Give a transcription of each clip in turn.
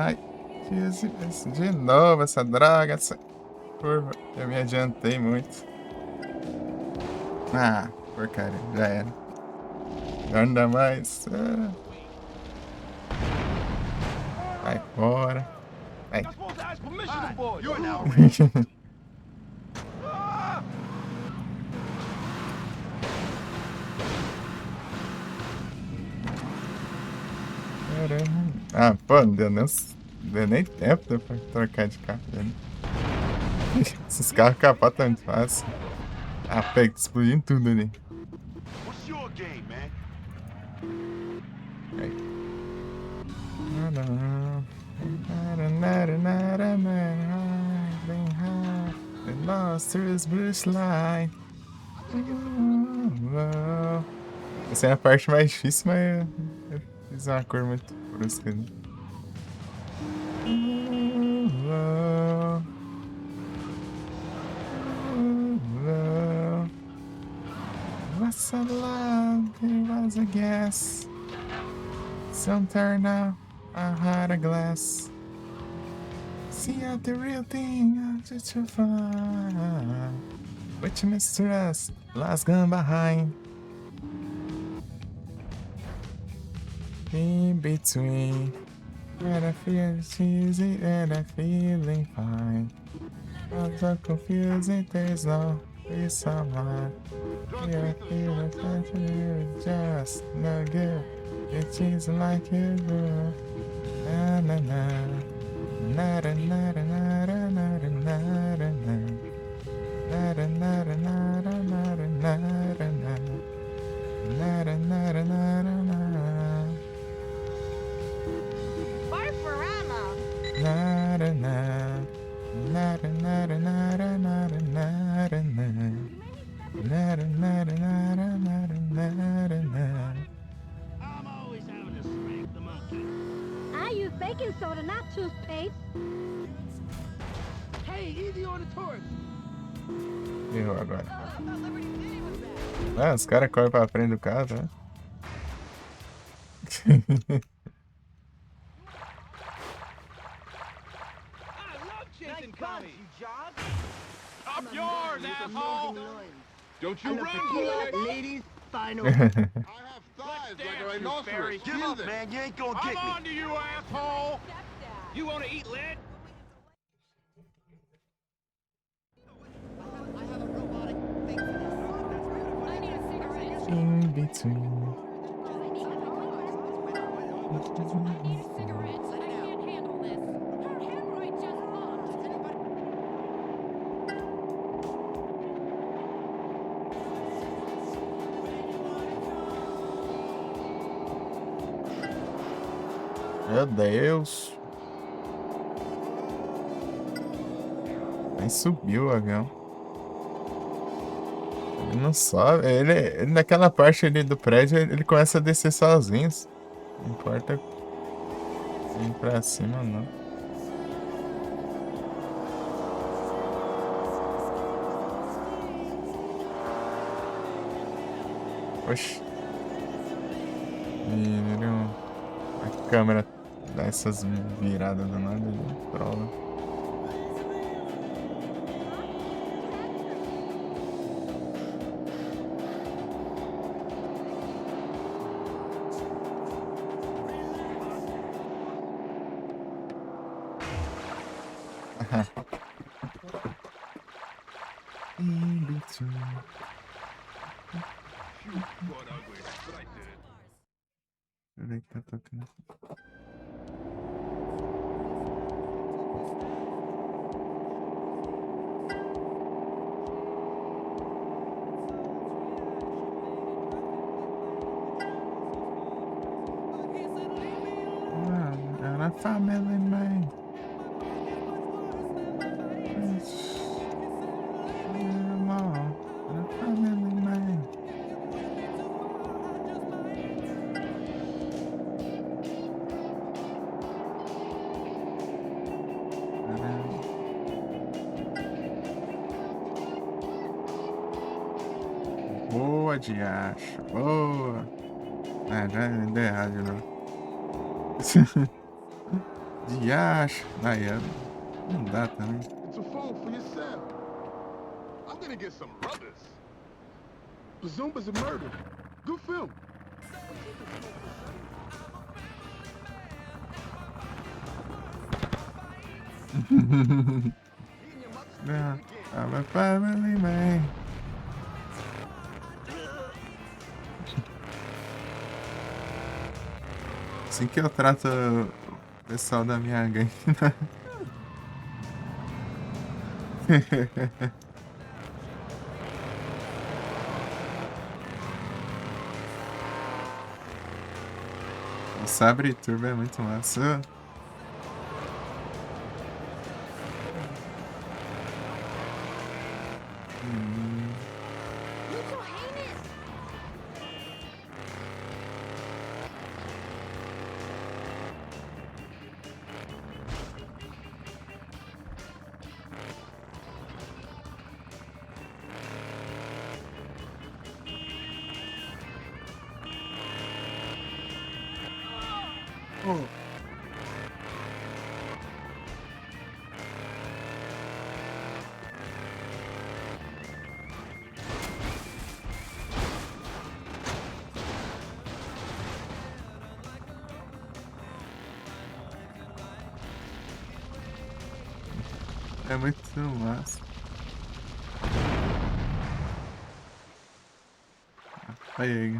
Ai, de novo essa droga, essa curva. Eu me adiantei muito. Ah, porcaria, já era. Anda mais. Vai fora. Vai. Caramba. Ah, pô, não deu nem tempo pra trocar de carro, velho. Esses carros capotam muito fácil. Ah, pega, explodindo tudo ali. Aí. The monsters Bruce Line. Essa é a parte mais difícil, mas eu fiz uma cor muito brusca ali. What's a love? It was a guess. Some turn out a heart of glass. See out the real thing, just to find. Which mistrust, last gone behind. In between, and I feel cheesy and I'm feeling fine. I'm so confusing, there's no peace of mind. Yeah, I feel like you're just no good. It seems like you do. Na na na. Na na na na na na na na na. Na na na na na na na na na. Na na na na na na. Barbarama. Na na na. Na na na na na na na na na. Na na na na na na na na. I'm always having to smack the monkey. I use baking soda, not toothpaste. Hey, easy on the tourists. Errou agora. Ah, os caras correm pra frente do carro, tá? I love chasing commies. Up yours, asshole! Don't you run, boy! Ladies, final. I have thighs Let's like a dance, you rhinoceros. fairy. Give up, man. You ain't gonna I'm on to you, asshole! You wanna eat lead? In between. Meu Deus. Nem subiu o avião. Ele não sobe. Ele naquela parte ali do prédio, ele começa a descer sozinho. Não importa ir pra cima, não. Oxi. A câmera dá essas viradas do nada ali. Trola. In between. Deixa eu ver o que tá tocando. Got a family man. Family man. Boa, diacho. Boa. Ah, já deu errado de novo. De acho. Aí, não dá também. It's a phone for yourself. I'm gonna get some rubbers. Bazumba's a murder. Good film. Yeah, I'm a family man. Assim que eu trato o pessoal da minha gangue. O Sabre Turbo é muito massa. You so heinous! Oh. É muito massa. Aí.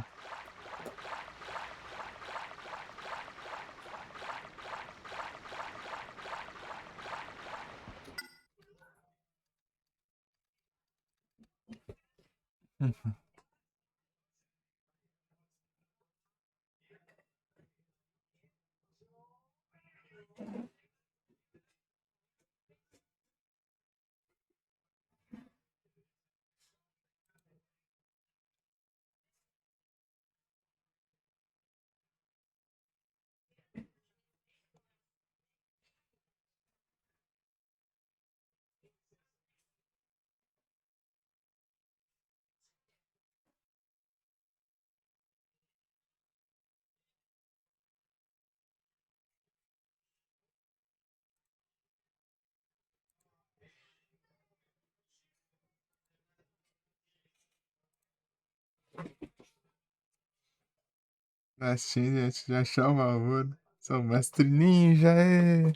Na Steam, gente, já chama o Sou mestre ninja, é.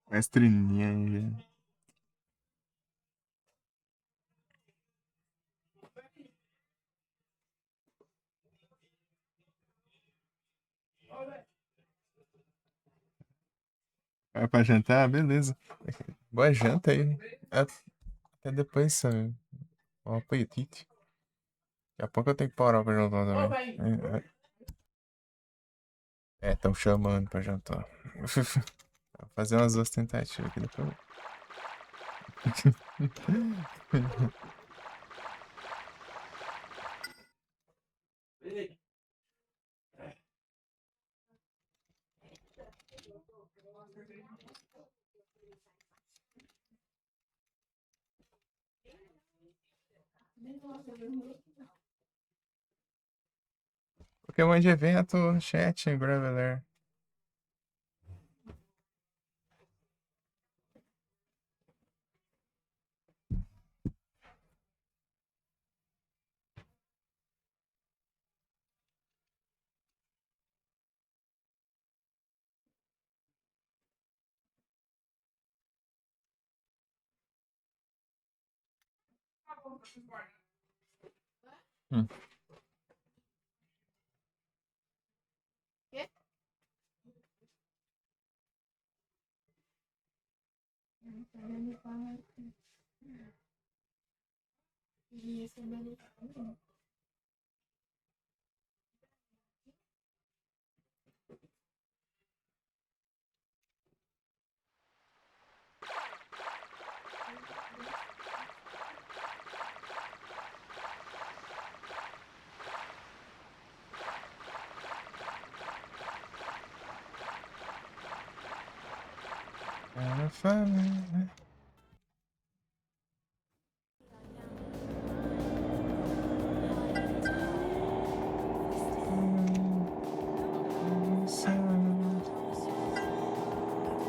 Mestre ninja. Vai pra jantar? Beleza. Boa janta aí. Até depois, sabe? Bom apetite. Daqui a pouco eu tenho que parar pra jantar também. Estão chamando pra jantar. Vou fazer umas duas tentativas aqui depois. Pokémon de evento, chat, Graveler. Hum.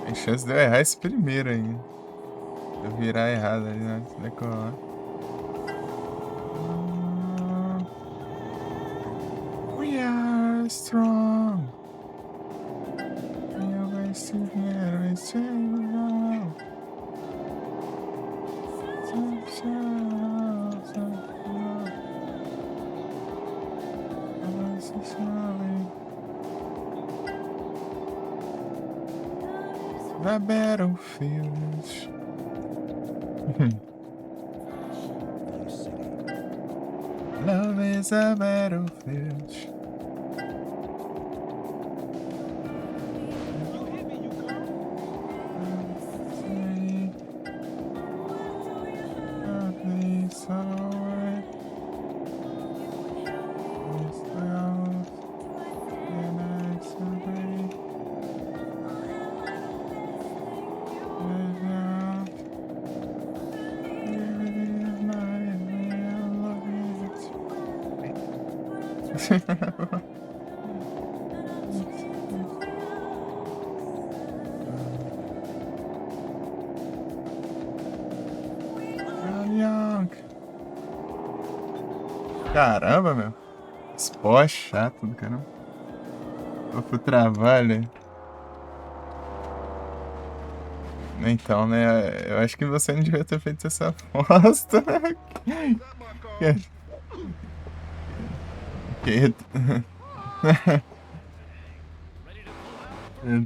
Tem chance de eu errar esse primeiro ainda. De eu virar errado ali na hora de decolar. We are strong. We always together, it's now. The battlefields. Love is a battlefield. Caramba, meu. Esporte chato do caramba. Vou pro trabalho. Então, né? Eu acho que você não devia ter feito essa aposta.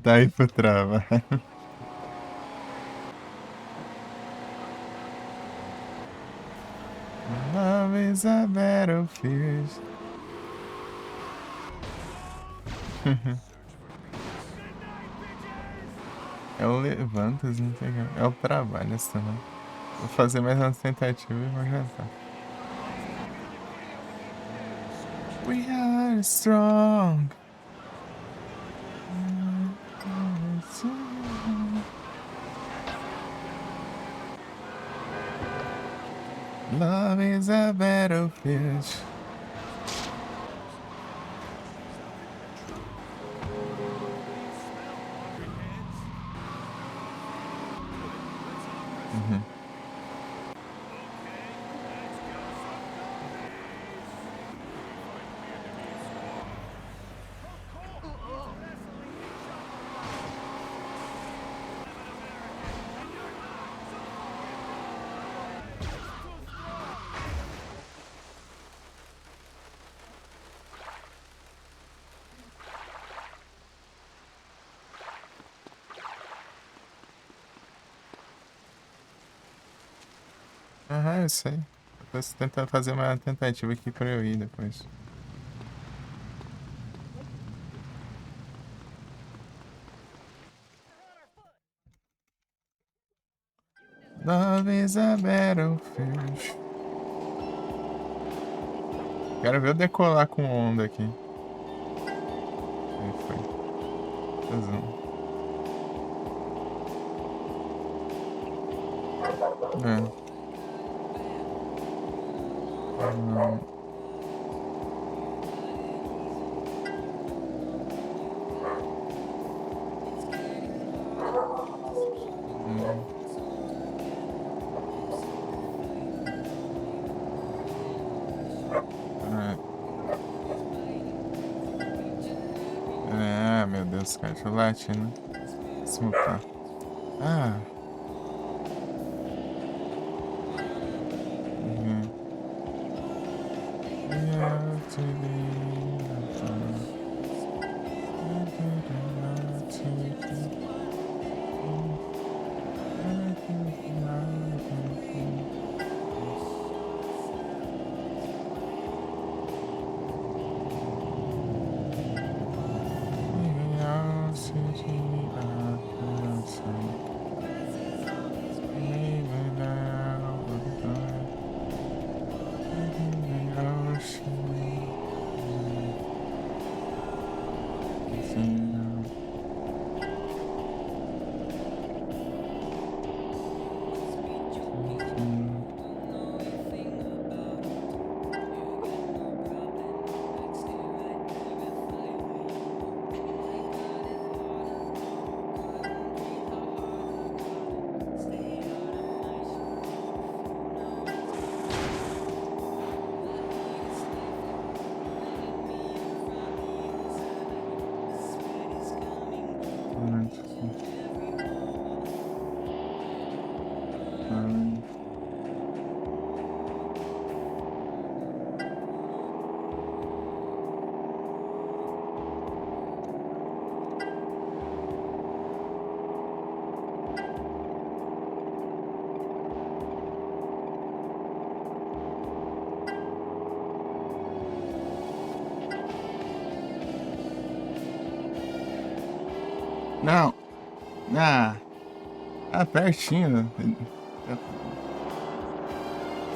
Tá aí pro trabalho. Love is a battlefield. É o levantas, não tem. É o trabalho essa também. Vou fazer mais uma tentativa e vou jantar. We are strong. Love is a battlefield. Eu sei. Depois tentar fazer uma tentativa aqui pra eu ir depois. Love is a battlefield. Quero ver eu decolar com onda aqui. Aí foi. É. Meu Deus, cara, chocolate, né? Desmutar. Não. Ah. Ah, pertinho.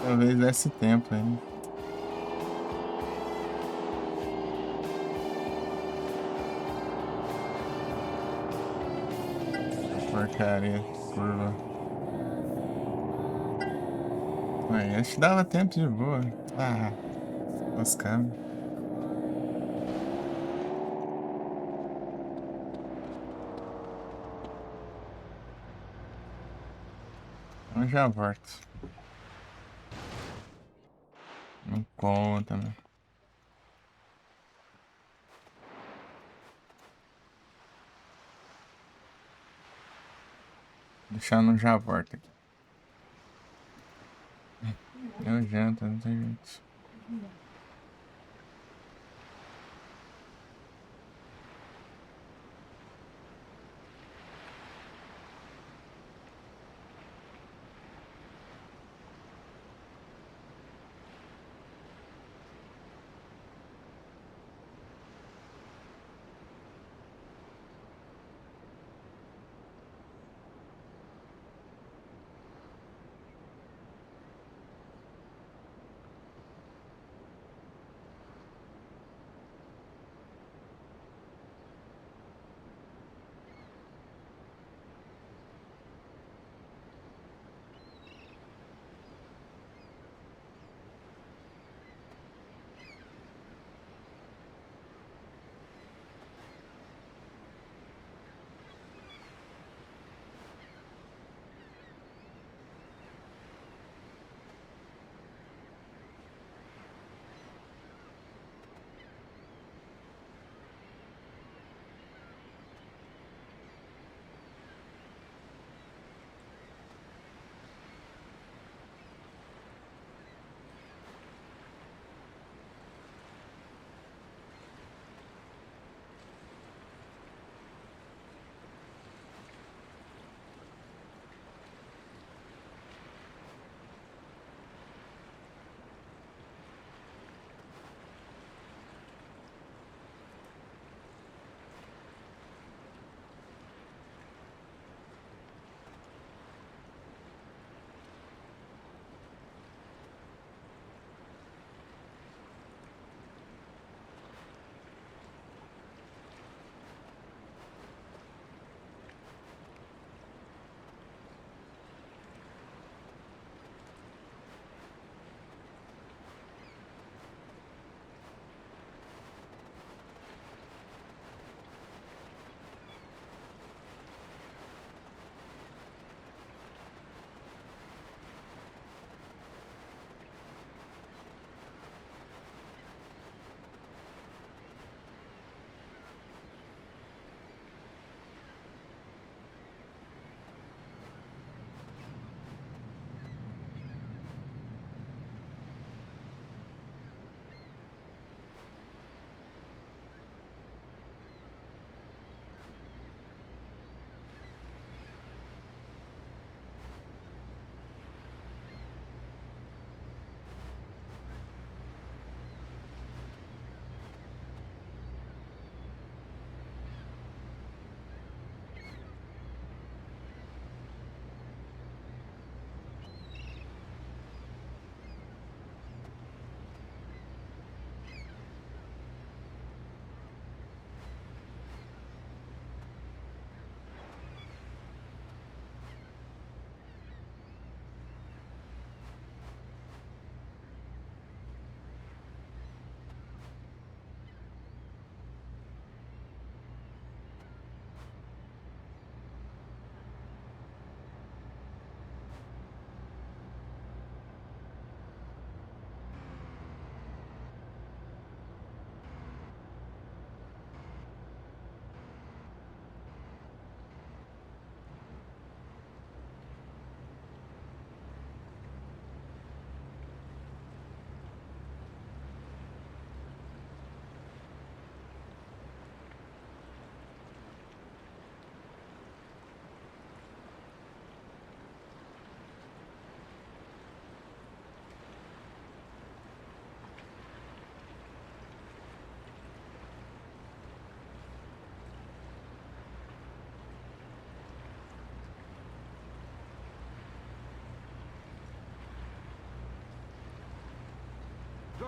Talvez desse tempo aí. Porcaria. Curva. Ué, acho que dava tempo de boa. Ah. Os câmeras. Então já volto. Não conta, né? Deixar no já volto aqui. Eu janto, não tem jeito.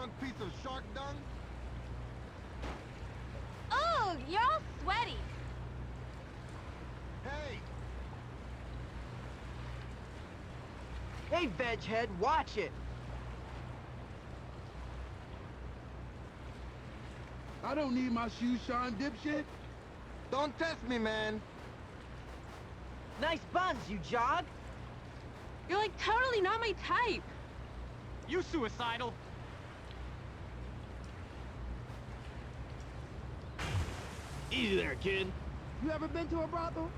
Drunk piece of shark dung? Ugh, you're all sweaty. Hey! Hey, veg head, watch it. I don't need my shoes shine, dipshit. Don't test me, man. Nice buns, you jog. You're like totally not my type. You suicidal? Easy there, kid. You ever been to a brothel?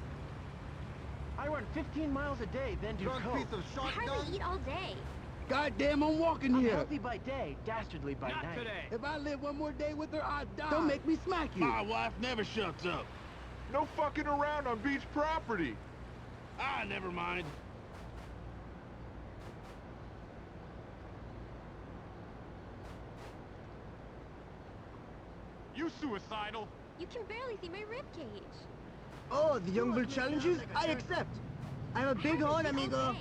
I run 15 miles a day, then do Drunk coke. piece of I shark dung? hardly eat all day. Goddamn, I'm walking I'm here. healthy by day, dastardly by Not night. today. If I live one more day with her, I die. Don't make me smack you. My wife never shuts up. No fucking around on beach property. Ah, never mind. You suicidal? You can barely see my rib cage. Oh, the young bull challenges? I accept. I'm a big horn, amigo.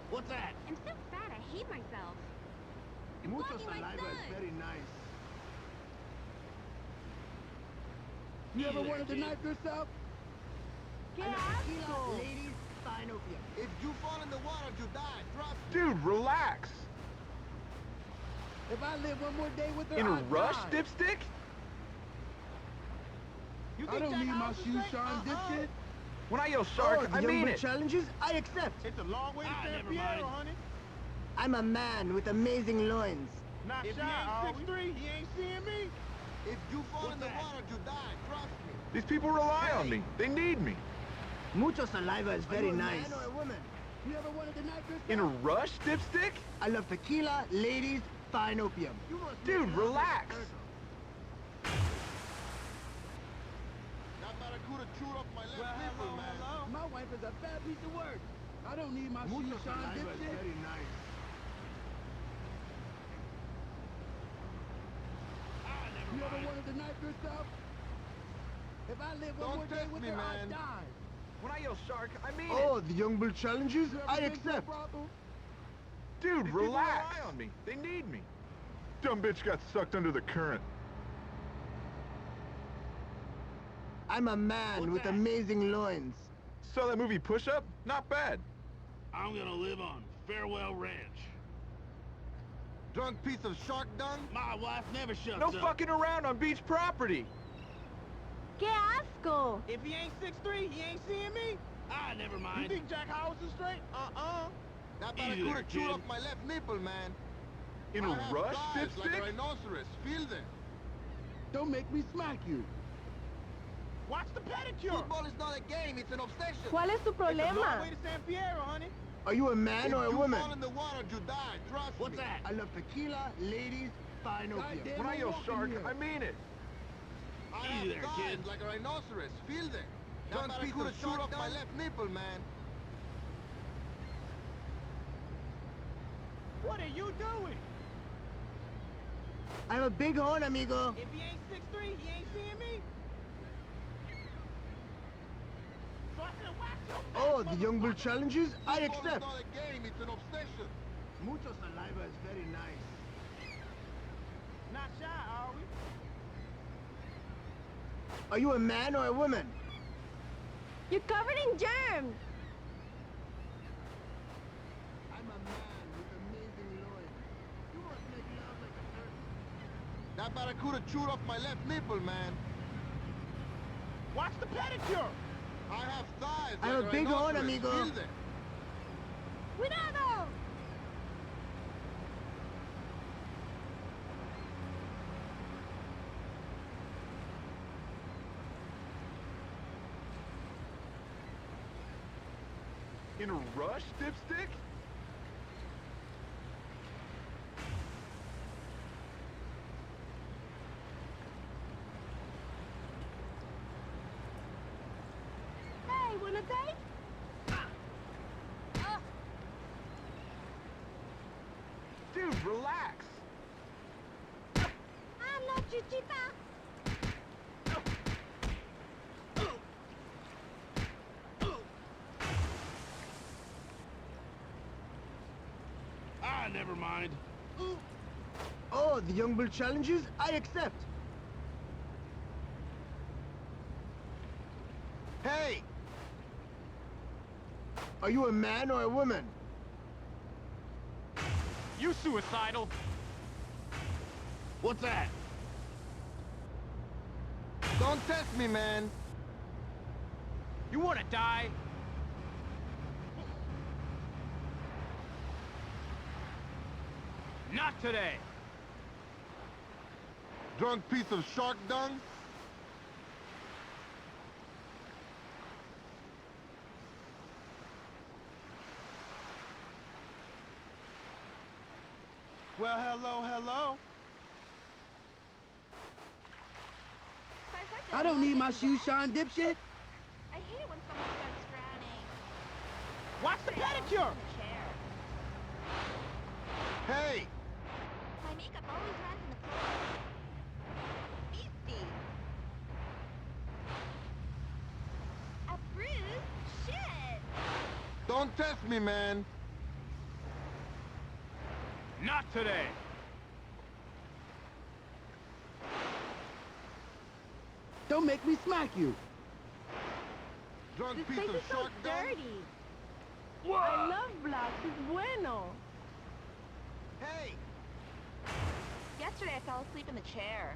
What's that? I'm so fat, I hate myself. You're Mucho blocking my saliva sun. is very nice. You ever Easy there, wanted to kid. knife yourself? Get Tequila, out. ladies, fine opium. If you fall in the water, you die. Trust me. Dude, relax. If I live one more day with her, In a I rush, die. dipstick? You I don't that need my house is shoes straight? shine, dipshit. When I yell shark, Oh, the I young mean bull it. challenges? I accept. It's a long way to Ah, San never Piero, mind. honey. I'm a man with amazing loins. Not If shy, he ain't are we? 6'3", he ain't seeing me. If you fall What's in the that? water, you die. Trust me. These people rely on me. They need me. Mucho saliva is Are very you a nice. man or a woman? You ever wanted to knife yourself? In a rush, dipstick? I love tequila, ladies, fine opium. You must Dude, make love like a relax. turtle. That barracuda chewed up my left nipple, man. My wife is a bad piece of work. I don't need my Mucho shoes shine, saliva is dipshit. very nice. Ah, you ever wanted to knife yourself? If I live one Don't more day test with me, her, I man. die. When I yell shark, I mean Oh, the young bull challenges? You ever I been to a accept. brothel? it. Dude, These people relax. rely on me. They need me. Dumb bitch got sucked under the current. I'm a man What's with that? amazing loins. Saw that movie Push Up? Not bad. I'm gonna live on Farewell Ranch. Drunk piece of shark dung? My wife never shuts No up. fucking around on beach property. Que asco. If he ain't 6'3", he ain't seeing me. Ah, never You mind. think Jack Howard is straight? That Easy barracuda there, chewed kid. up my left nipple, man. In I a have rush, thighs like a dipstick? rhinoceros. Feel them. Don't make me smack you. Watch the pedicure. Football is not a game, it's an obsession. ¿Cuál es tu It's a long problema? way to San Piero, honey. Are you a man If or a you woman? fall in the water, you die. Trust What's me. that? I love tequila, ladies, fine opium. Goddamn, When I I'm yell walking shark, here. I mean it. I Easy have there, thighs kid. like a rhinoceros. Feel them. That Drunk piece barracuda of chewed shark up my dung? left nipple, man. What are you doing? I'm a big horn, amigo. If he ain't 6'3", he ain't seeing me. So I said, wax your Oh, face, the young bull motherfucker. challenges? I Football accept. is not a game, it's an obsession. Mucho saliva is very nice. Not shy, are we? Are you a man or a woman? You're covered in germs. I'm a man with amazing loins. You must make love like a turtle. That barracuda chewed up my left nipple, man. Watch the pedicure. I have thighs I'm like a big horn, rhinoceros. amigo. Feel them. Cuidado. In a rush, dipstick? Hey, wanna date? Dude, relax. I'm not Chichita. never mind. Oh, the Young Bull challenges? I accept. Hey! Are you a man or a woman? You suicidal. What's that? Don't test me, man. You wanna die? Not today. Drunk piece of shark dung? Well, hello, hello. I don't need my shoes shine, dipshit. I hate it when someone starts drowning. Watch the pedicure. Chair. Hey! My makeup always runs in the floor. Beastie. A bruise? Shit! Don't test me, man. Not today. Don't make me smack you. Drunk This piece place of is so shark dung? dirty. I love blacks. It's bueno. Hey, Yesterday I fell asleep in the chair.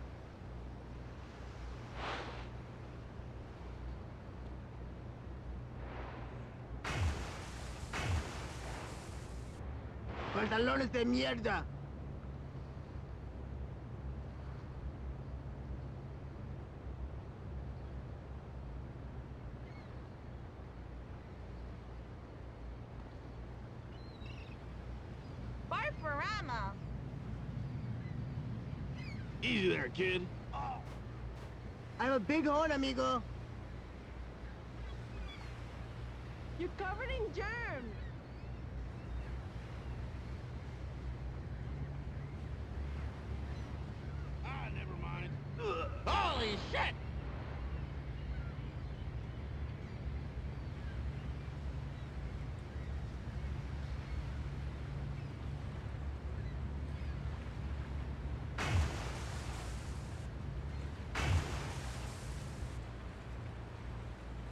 Pantalones de mierda. Barfarama. Easy there, kid. I'm a big horn, amigo. You're covered in germs. Ah, never mind. Ugh. Holy shit!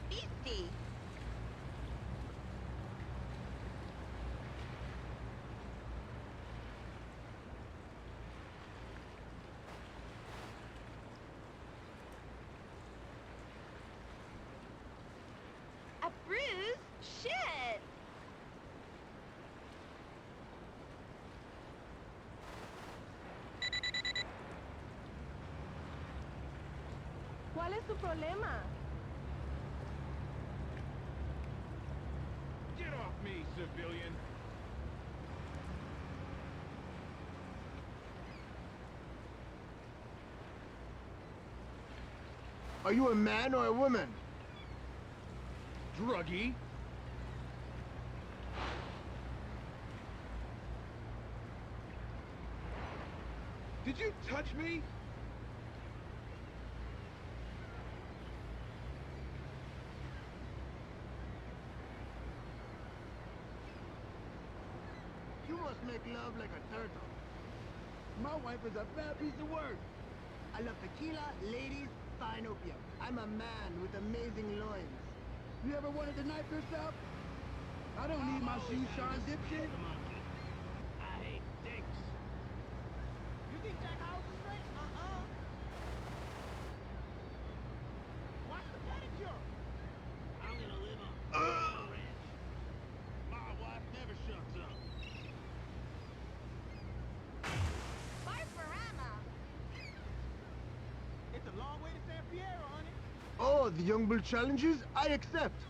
Beastie. A bruise? Shit! ¿Cuál es tu problema? Get off me, civilian. Are you a man or a woman? Druggie. Did you touch me? You must make love like a turtle. My wife is a bad piece of work. I love tequila, ladies, fine opium. I'm a man with amazing loins. You ever wanted to knife yourself? I don't need my shoes shine, dipshit. I hate dicks. you think Jack Howes is straight? Watch the pedicure. I'm gonna live on a ranch. My wife never shuts up. Barfarama. It's a long way to San Fierro, honey. Oh, the Young Bull challenges? I accept.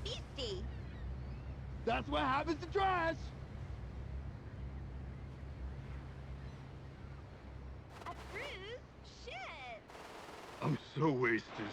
Beastie. That's what happens to trash. A bruise? Shit! I'm so wasted.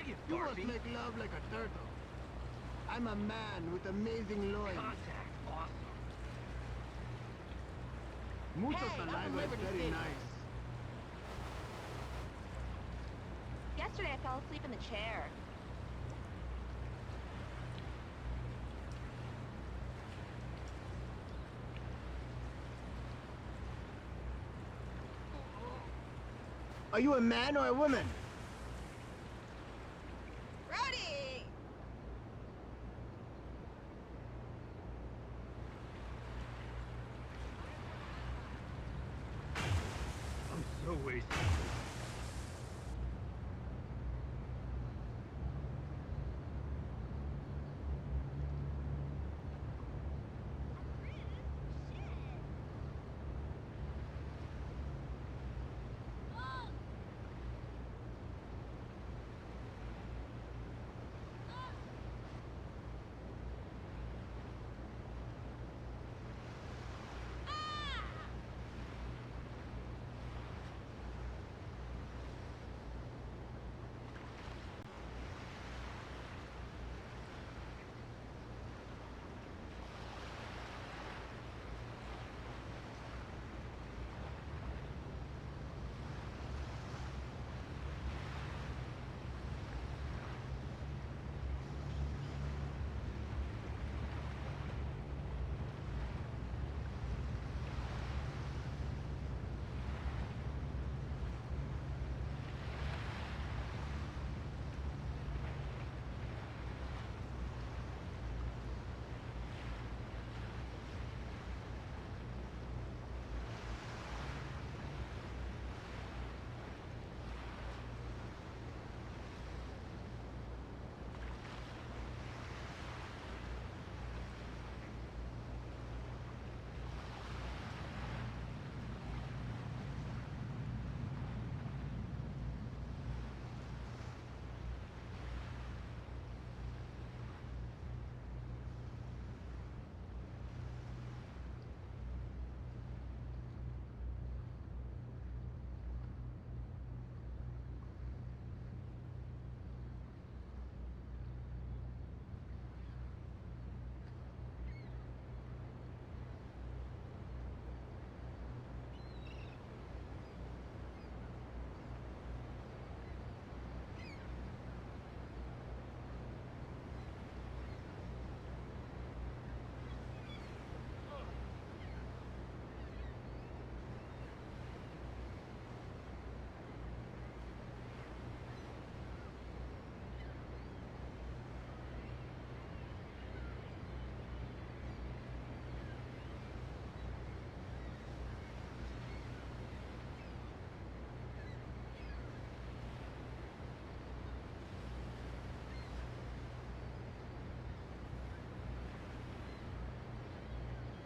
it, You must Darcy. make love like a turtle. I'm a man with amazing loins. Contact, awesome. Mucho Hey, I'm saliva from is Liberty very City. nice. Yesterday I fell asleep in the chair. Are you a man or a woman? Rowdy! I'm so wasted.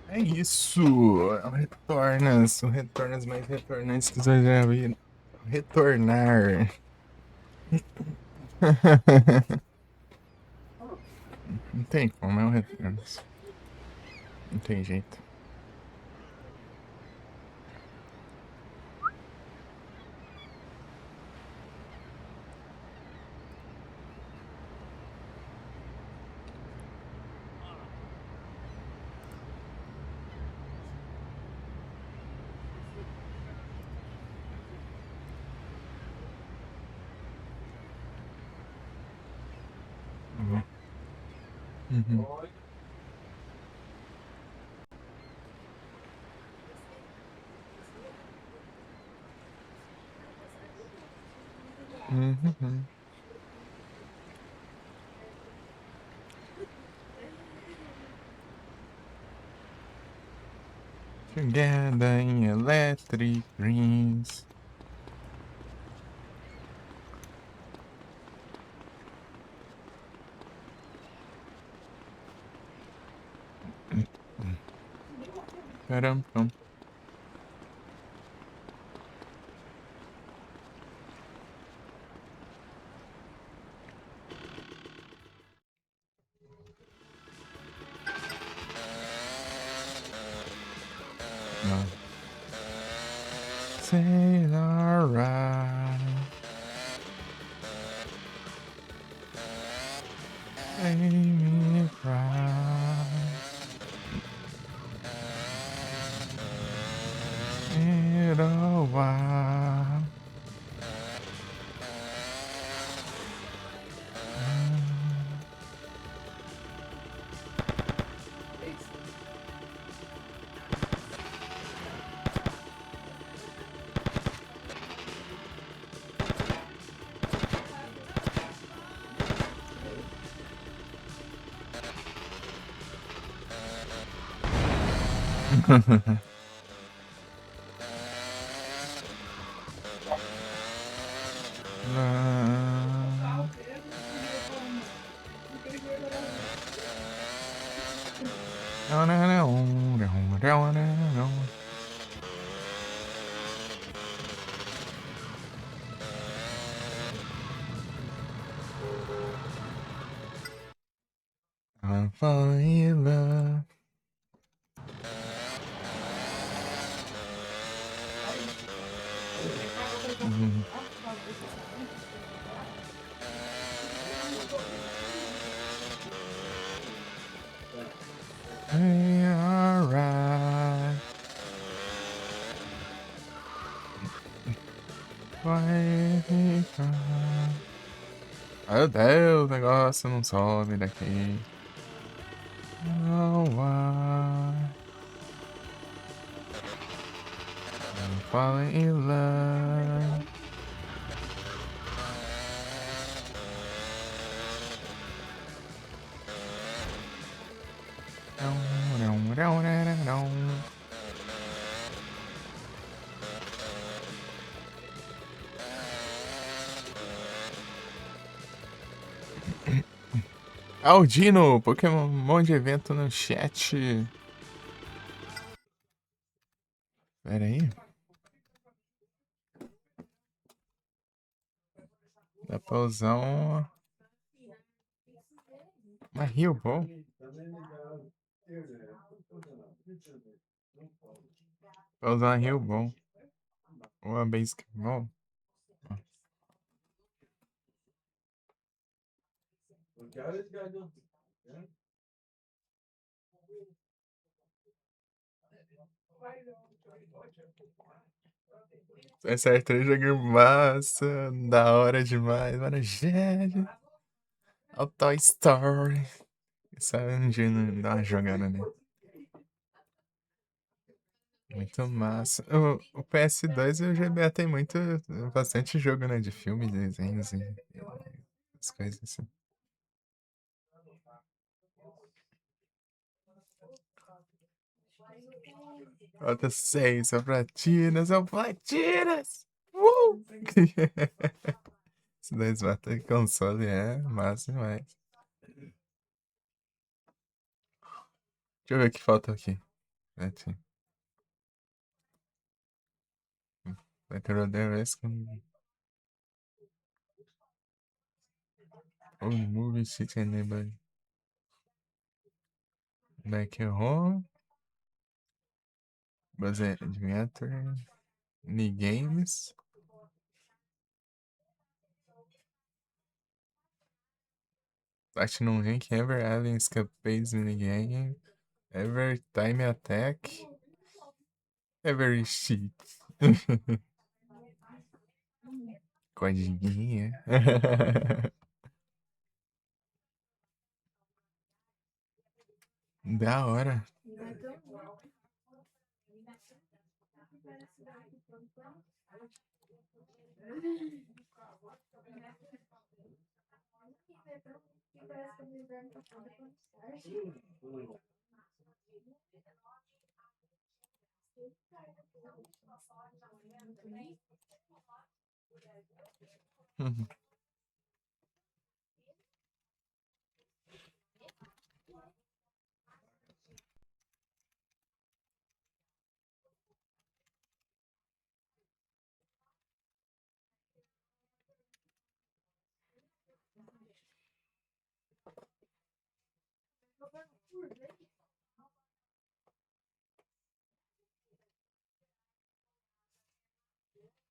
É isso! É o Retornas mais retornantes que vocês já viram. Retornar. Não tem como, é o Retornas. Não tem jeito. Uhum. Uhum. Together in electric dreams. Caramba. Não. Sailor ride. I'm falling in love. Hey, alright. Vai ficar. Meu Deus, o negócio não some daqui. Não vai. I'm falling in love. Aldino, Pokémon de evento no chat. Pera aí. Dá pra usar uma Rio Ball. Pra usar uma Rio Ball. Ou uma Basic Ball. SR3 jogo massa, da hora demais, mano, gente. O Toy Story. Essa engine dá uma jogada, né? Muito massa. O PS2 e o GBA tem bastante jogo, né? De filme, desenhos e as coisas assim. Falta 6, são platinas, são platinas! Esse 2 bata console é massa demais. Deixa eu ver o que falta aqui. Vai ter o The Rescue. O Movie City Neighbor. Back Home. Buzz Adventure. Minigames. Platinum Rank, Ever Alien Escapades Minigame. Ever Time Attack. Ever Cheat. Codiguinha. Da hora.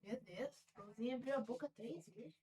Meu Deus, o pãozinho abriu a boca 3 vezes.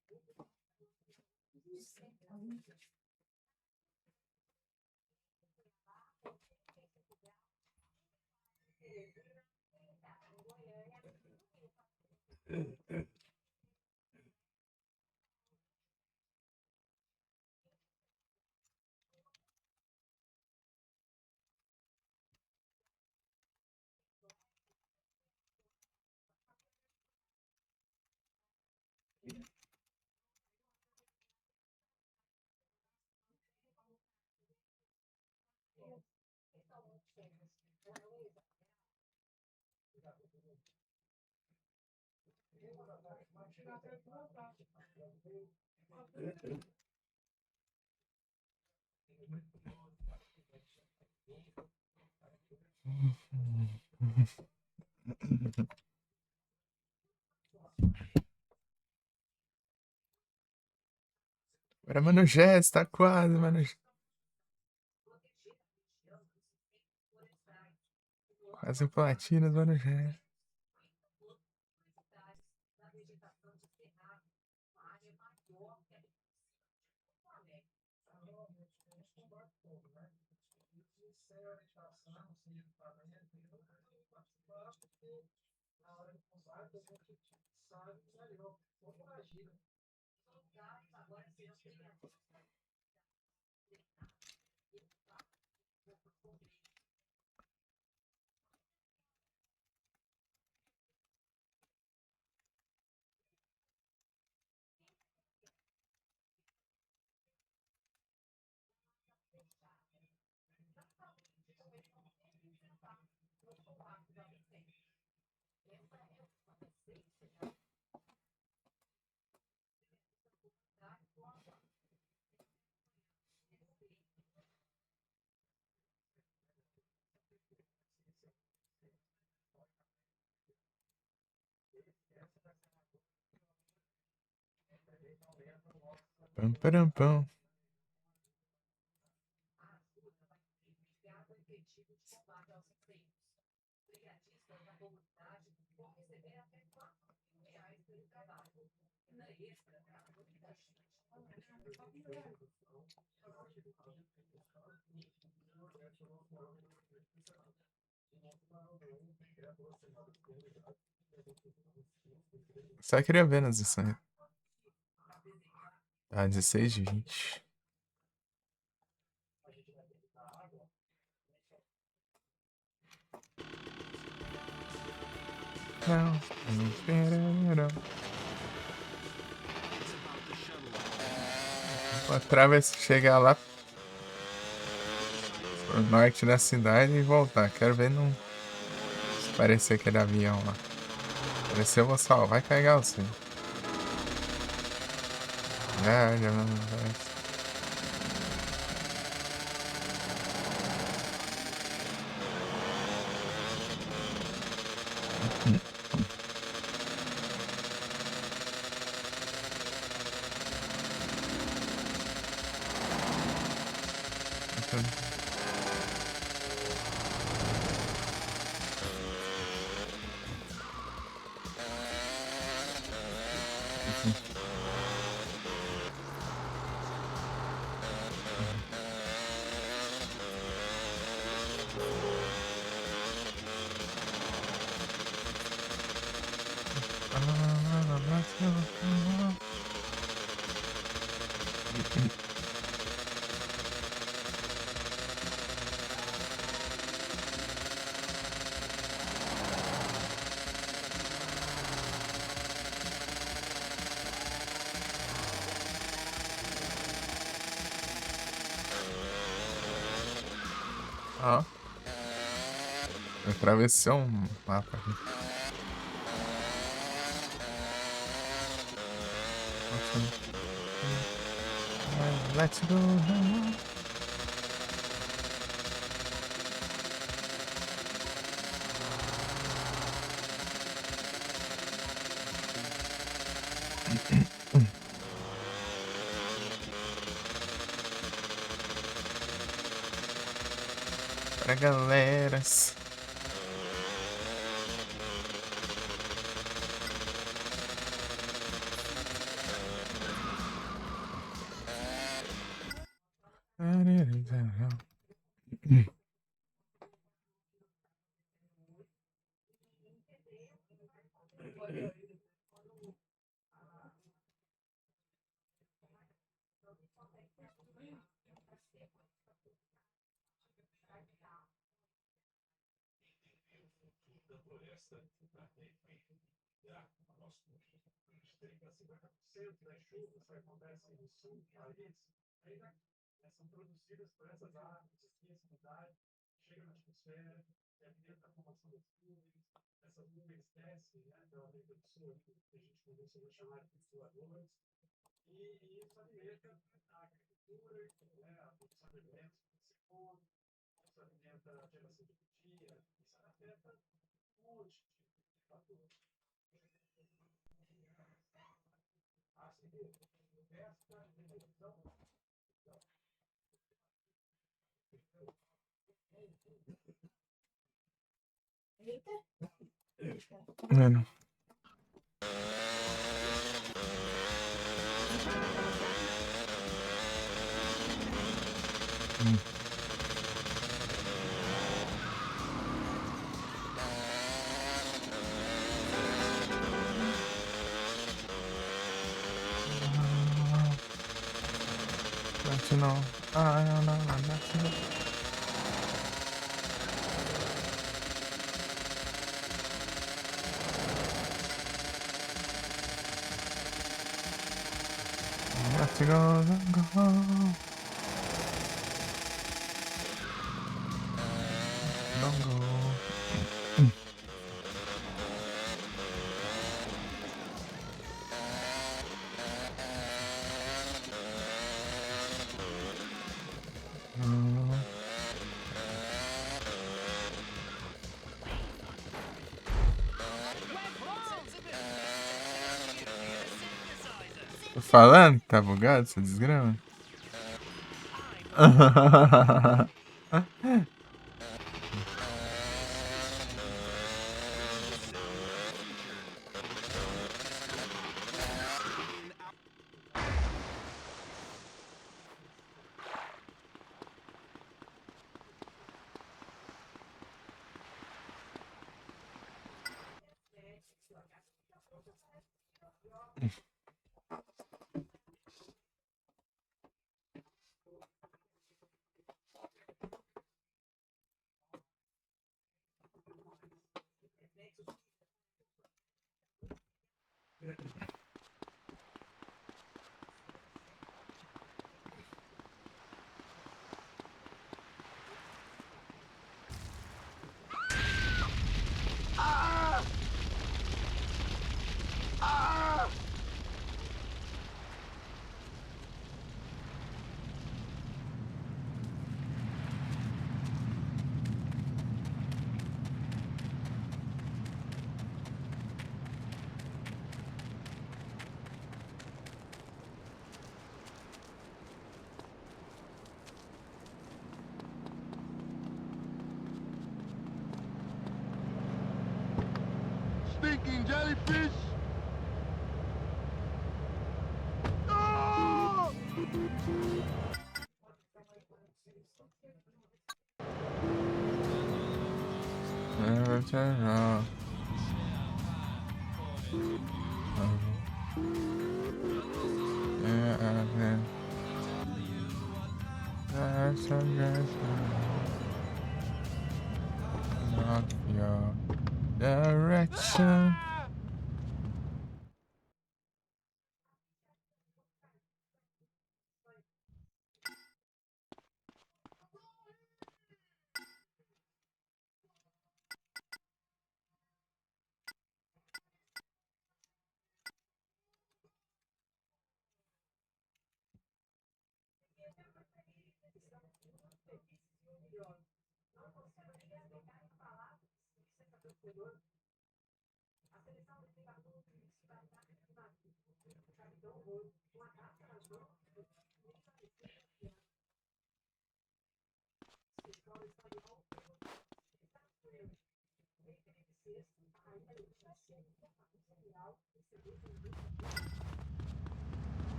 Agora, Mano Jazz, tá quase, Mano. Quase platina, Mano Jazz. Pam, param, pam. Só queria ver nas edições. Tá, 16 de 20. Não, através chegar lá pro norte da cidade e voltar. Quero ver não aparecer aquele avião lá. Aparecer, eu vou salvar, vai pegar você. Já não vai. Ó. Atravessou um mapa aqui. Let's go now. Para galeras. São produzidas por essas aves, que essa umidade chega na atmosfera Bueno. That's no. I don't know. That's no. Let's go. Don't go. Tô falando, tá bugado essa desgrama? Stinking jellyfish! No! Never turn off. Yeah, that's a good not your direction.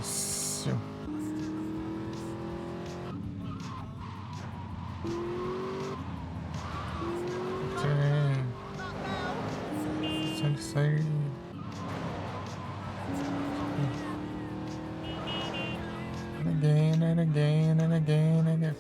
Isso. sei. And again and again and again and again.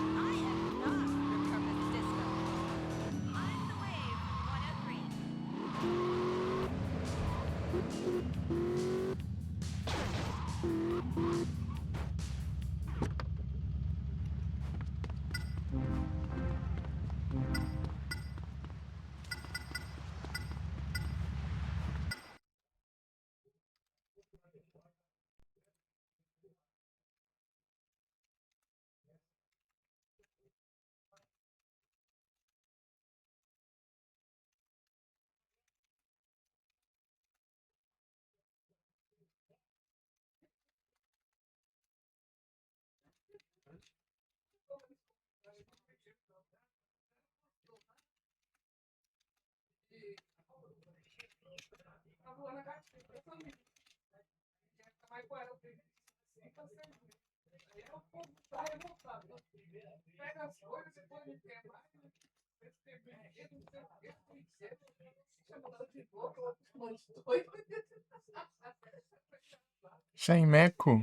I am not your purpose disco. I'm the wave 103. Sem meco.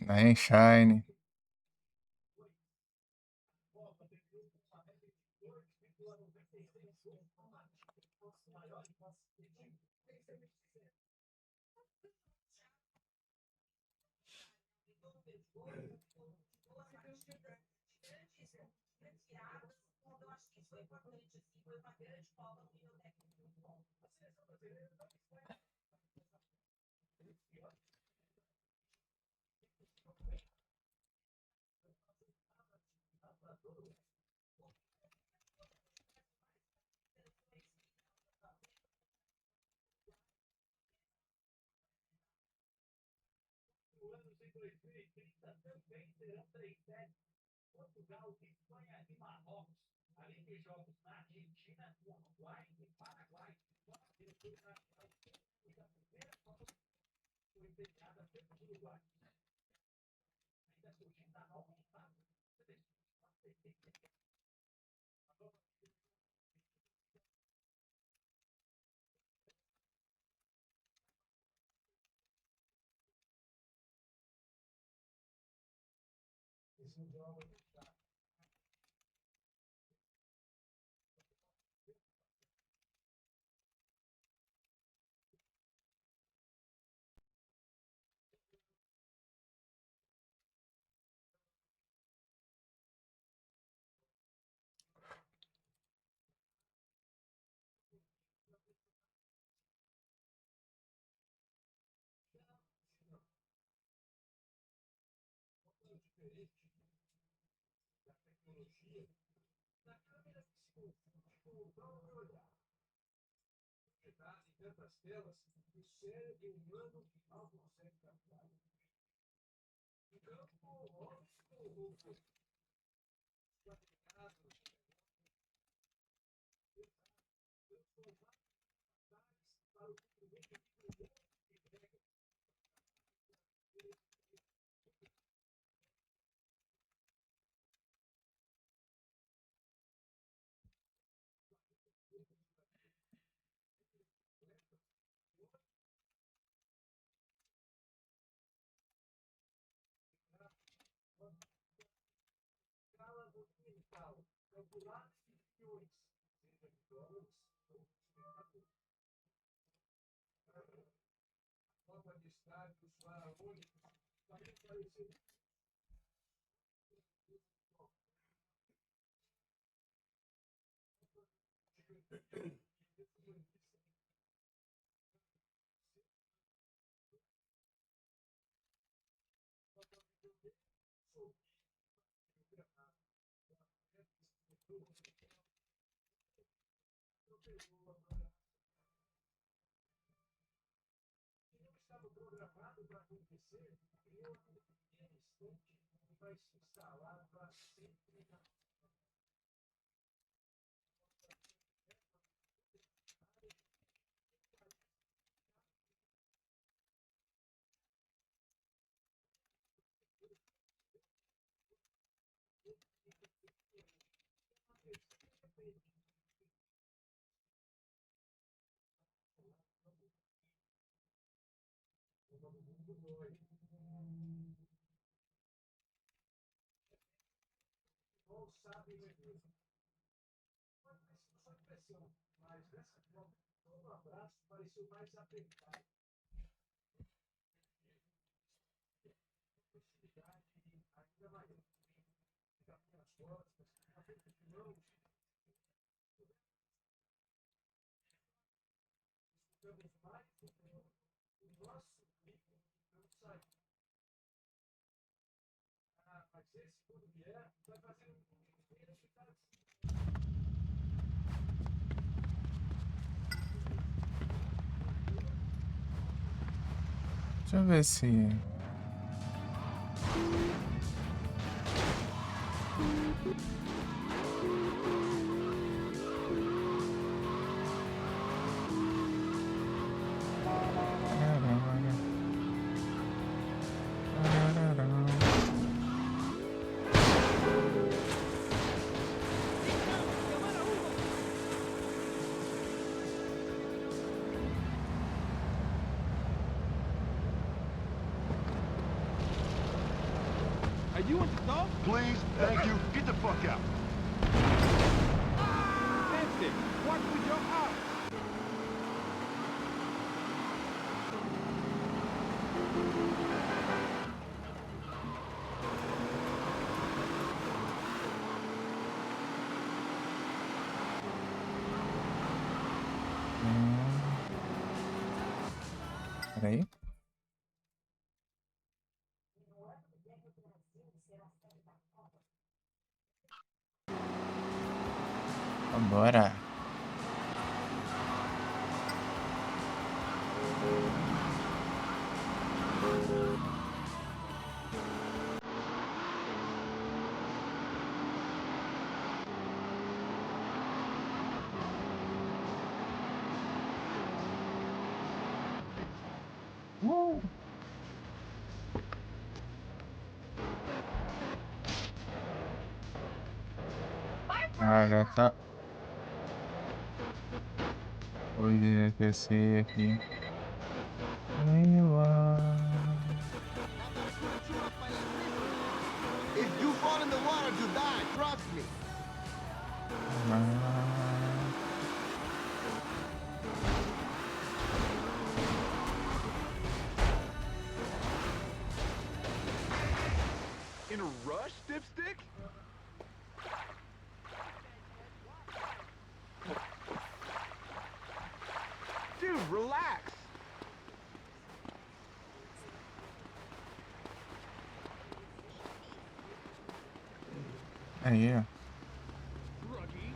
Nem shine. Deixa eu ver se... Are you in stuff? Please, thank you. Get the fuck out. That's it. Watch me jump out. Peraí. Vambora. Ah, já tá. Vou descer aqui. If you fall in the water, you die. Trust me. In a rush, dipstick? Dude, relax. Aí, ó. Druggy.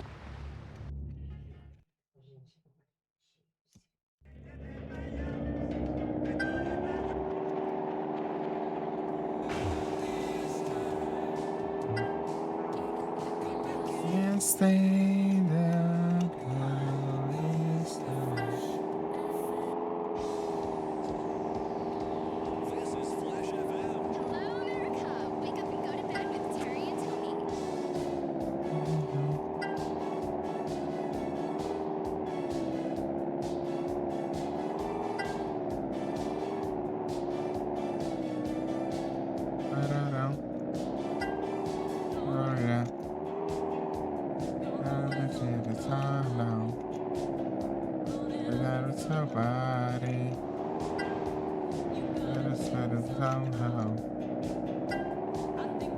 Can't stay there. Hello, America. Wake up and go to bed with Terry and Tony. Olha. now. Without somebody. Gotta settle somehow.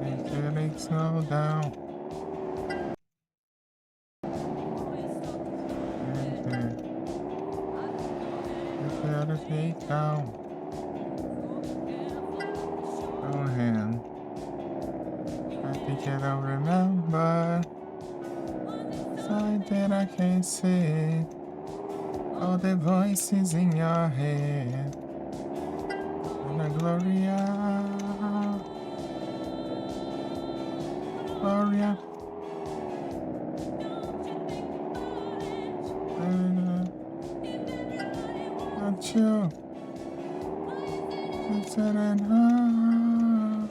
Make it slow down. Gotta take down. Oh, hand. I think I don't remember. Side that I can't see. All the voices in your head. Ana Gloria. Gloria. Not you. It's an heart.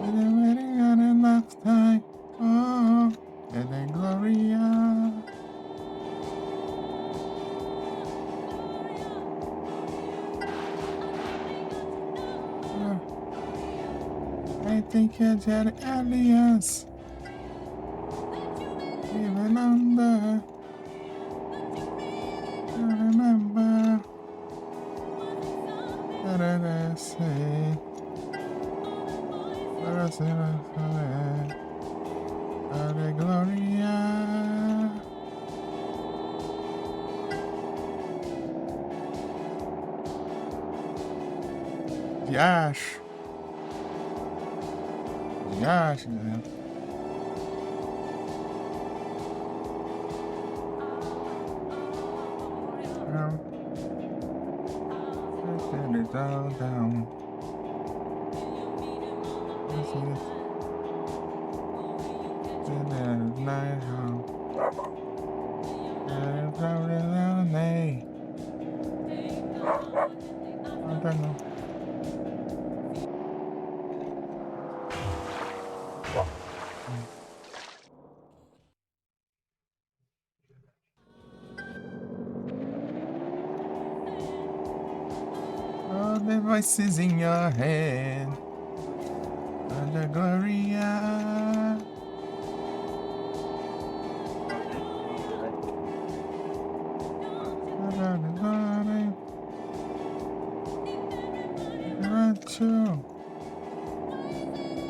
Been waiting on a lifetime. Oh, Ana Gloria. I think you're Jerry Alias. Even under. I remember. What did I say? What was it I said? Ana Gloria. Yash. Yash, man. Turn it all down. This is the night home. And probably lonely. I don't know. All the voices in your head. Ana Gloria. Not you.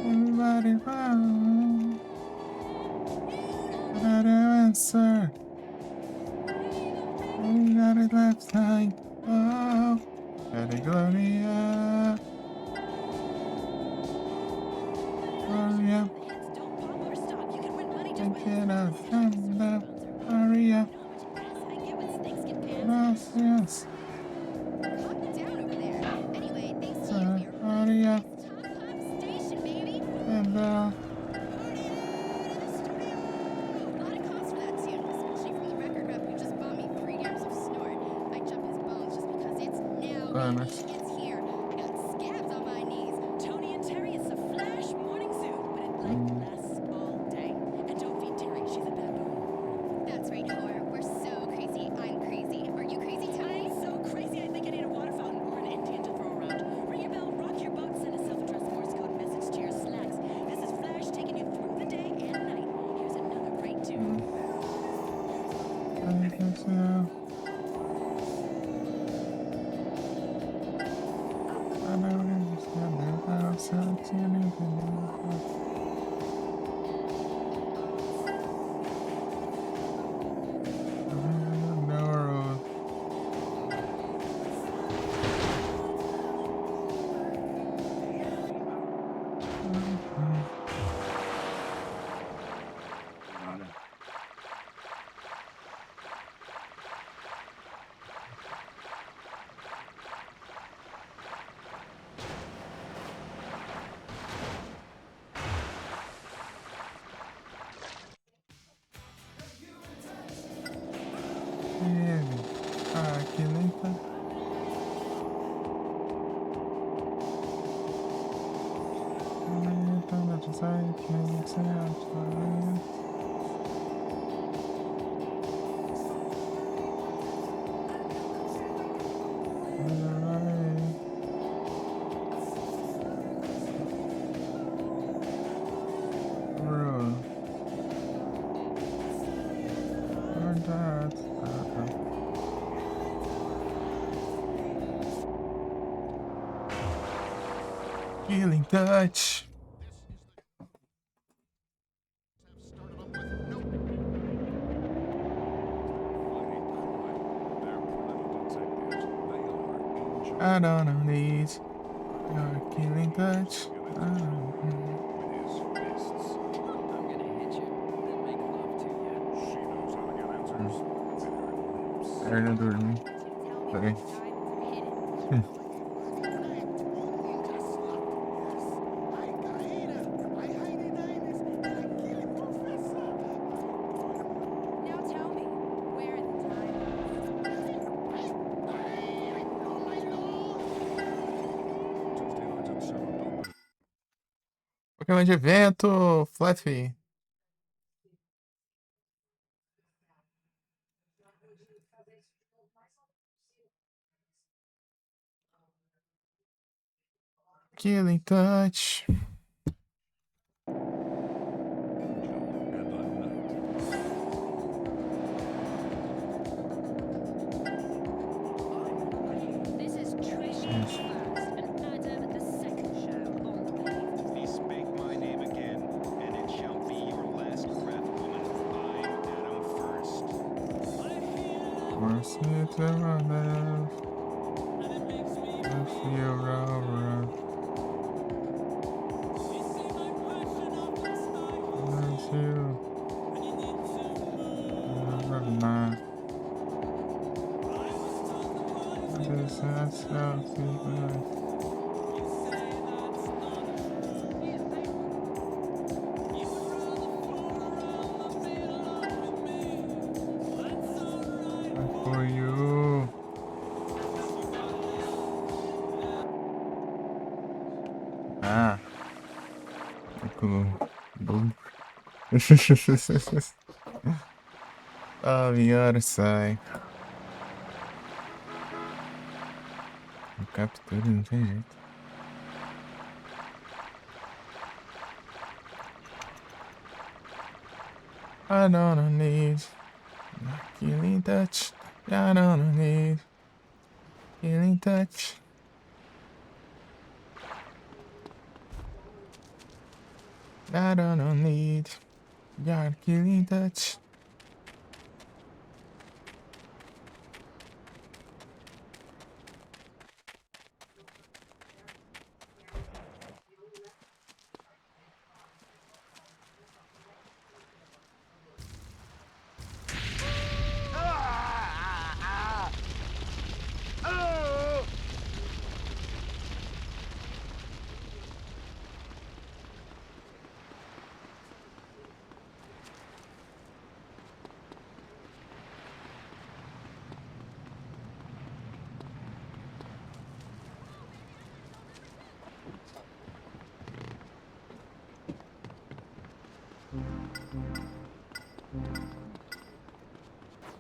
Everybody wrong. Without an answer. We got it last time. Oh, Ana Gloria. Gloria. Thinking of stand up. Gloria. Gracias. Gloria. And nice. It's here. Got scabs on my knees. Tony and Terry, it's a flash morning zoo, but it lasts all day. And don't feed Terry, she's a baboon. That's right, whore. We're so crazy. I'm crazy. Are you crazy, Tony? So crazy, I think I need a water fountain or an Indian to throw around. Ring your bell, rock your boat, send a self-addressed Morse code message to your slacks. This is Flash taking you through the day and night. Here's another great tune. I think so. I don't understand that. I'm so tuning in. Que lenta. Killing touch. I don't need your killing touch. I don't dormir. Peraí. Now tell me, where are the diamonds? Pokémon de evento, Fluffy. Killing touch. This is Trish first and Adam the second show on the page. Please speak my name again, and it shall be your last breath, woman. I'm Adam first. Mercy to my left. If you roll, Bless you. Never mind. This is healthy life. For you. Ah. Cool. Boom. Oh, agora sai. Captura, não tem jeito. I don't need killing touch. I don't need killing touch. I don't need your killing touch.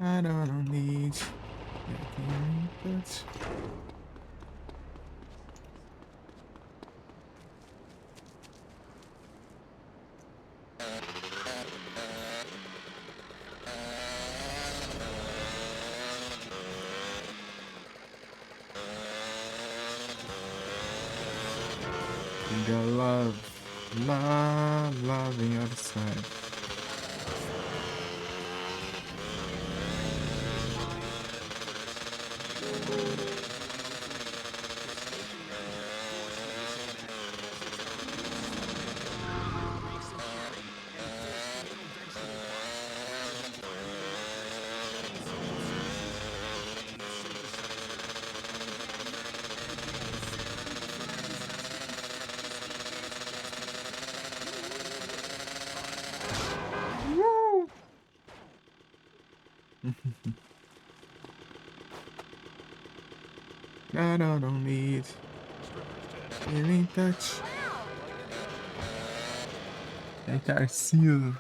I don't need your killing touch. You got love, love on the other side. I don't need any touch. É Tarcísio.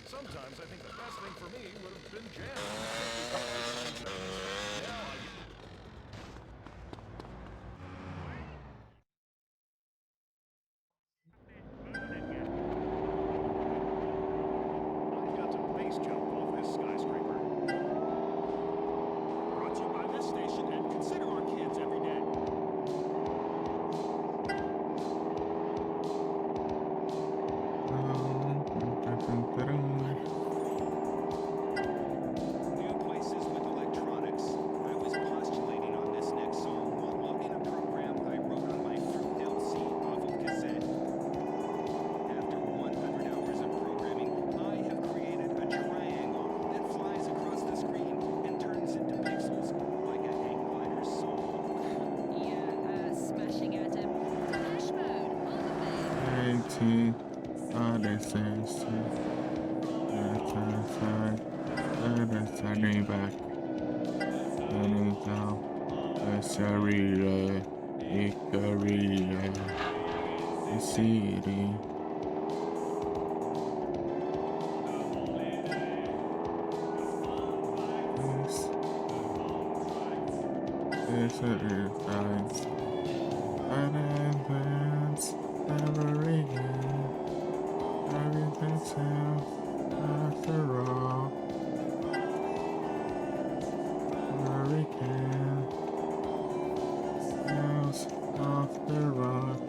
Sometimes I think the best thing for me would have been jam. I got to base jump off this skyscraper. Brought to you by this station and consider our kids every day. New places with electronics. I was postulating on this next song while logging a program I wrote on my Fruit LC off of cassette. After 100 hours of programming, I have created a triangle that flies across the screen and turns into pixels like a hang glider's soul. Yeah, smashing atom. Flash mode on the bed. Turning back. Turning down. Icaria. The city. This is times. And advance. Never again. Everything's else after all. Hurricane. House off the rock.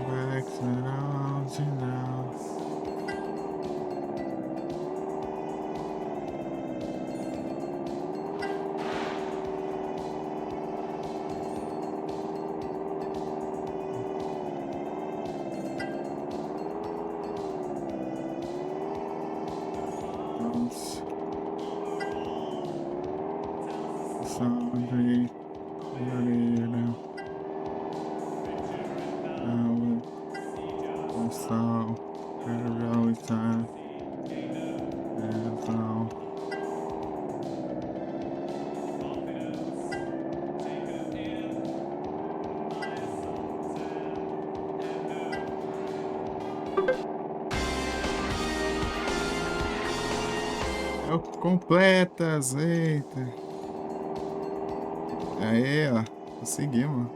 Backs and arms and outs. Somebody, you know, so every time, and so. Completas, eita. Aí, ó, conseguimos.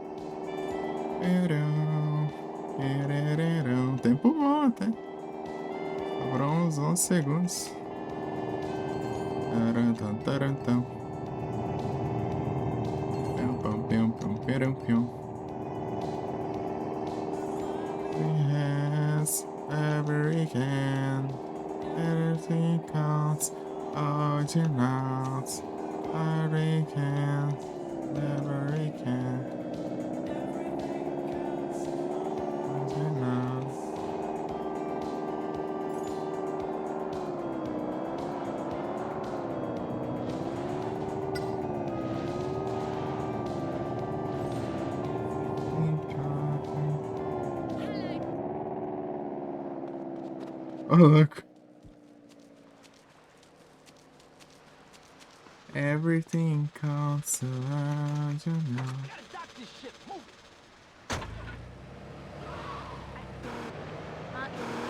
Tempo bom, até. Sobrou uns 11 segundos. Yes, every can. Everything counts. Originals. Every can. Every can. Originals. Oh, look. Everything counts around you now.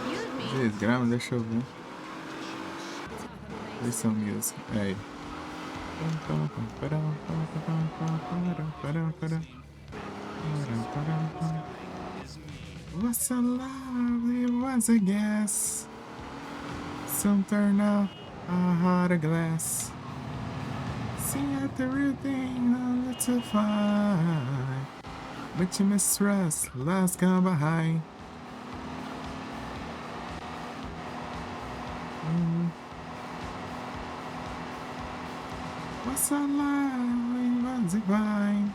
You and me 3 gramas, deixa eu ver. Listen music. Aí. What's so lovely was a guess. Some turn out a hot glass. See at the real thing a little fine. But you mistrust, last gone behind. What's so lovely was divine.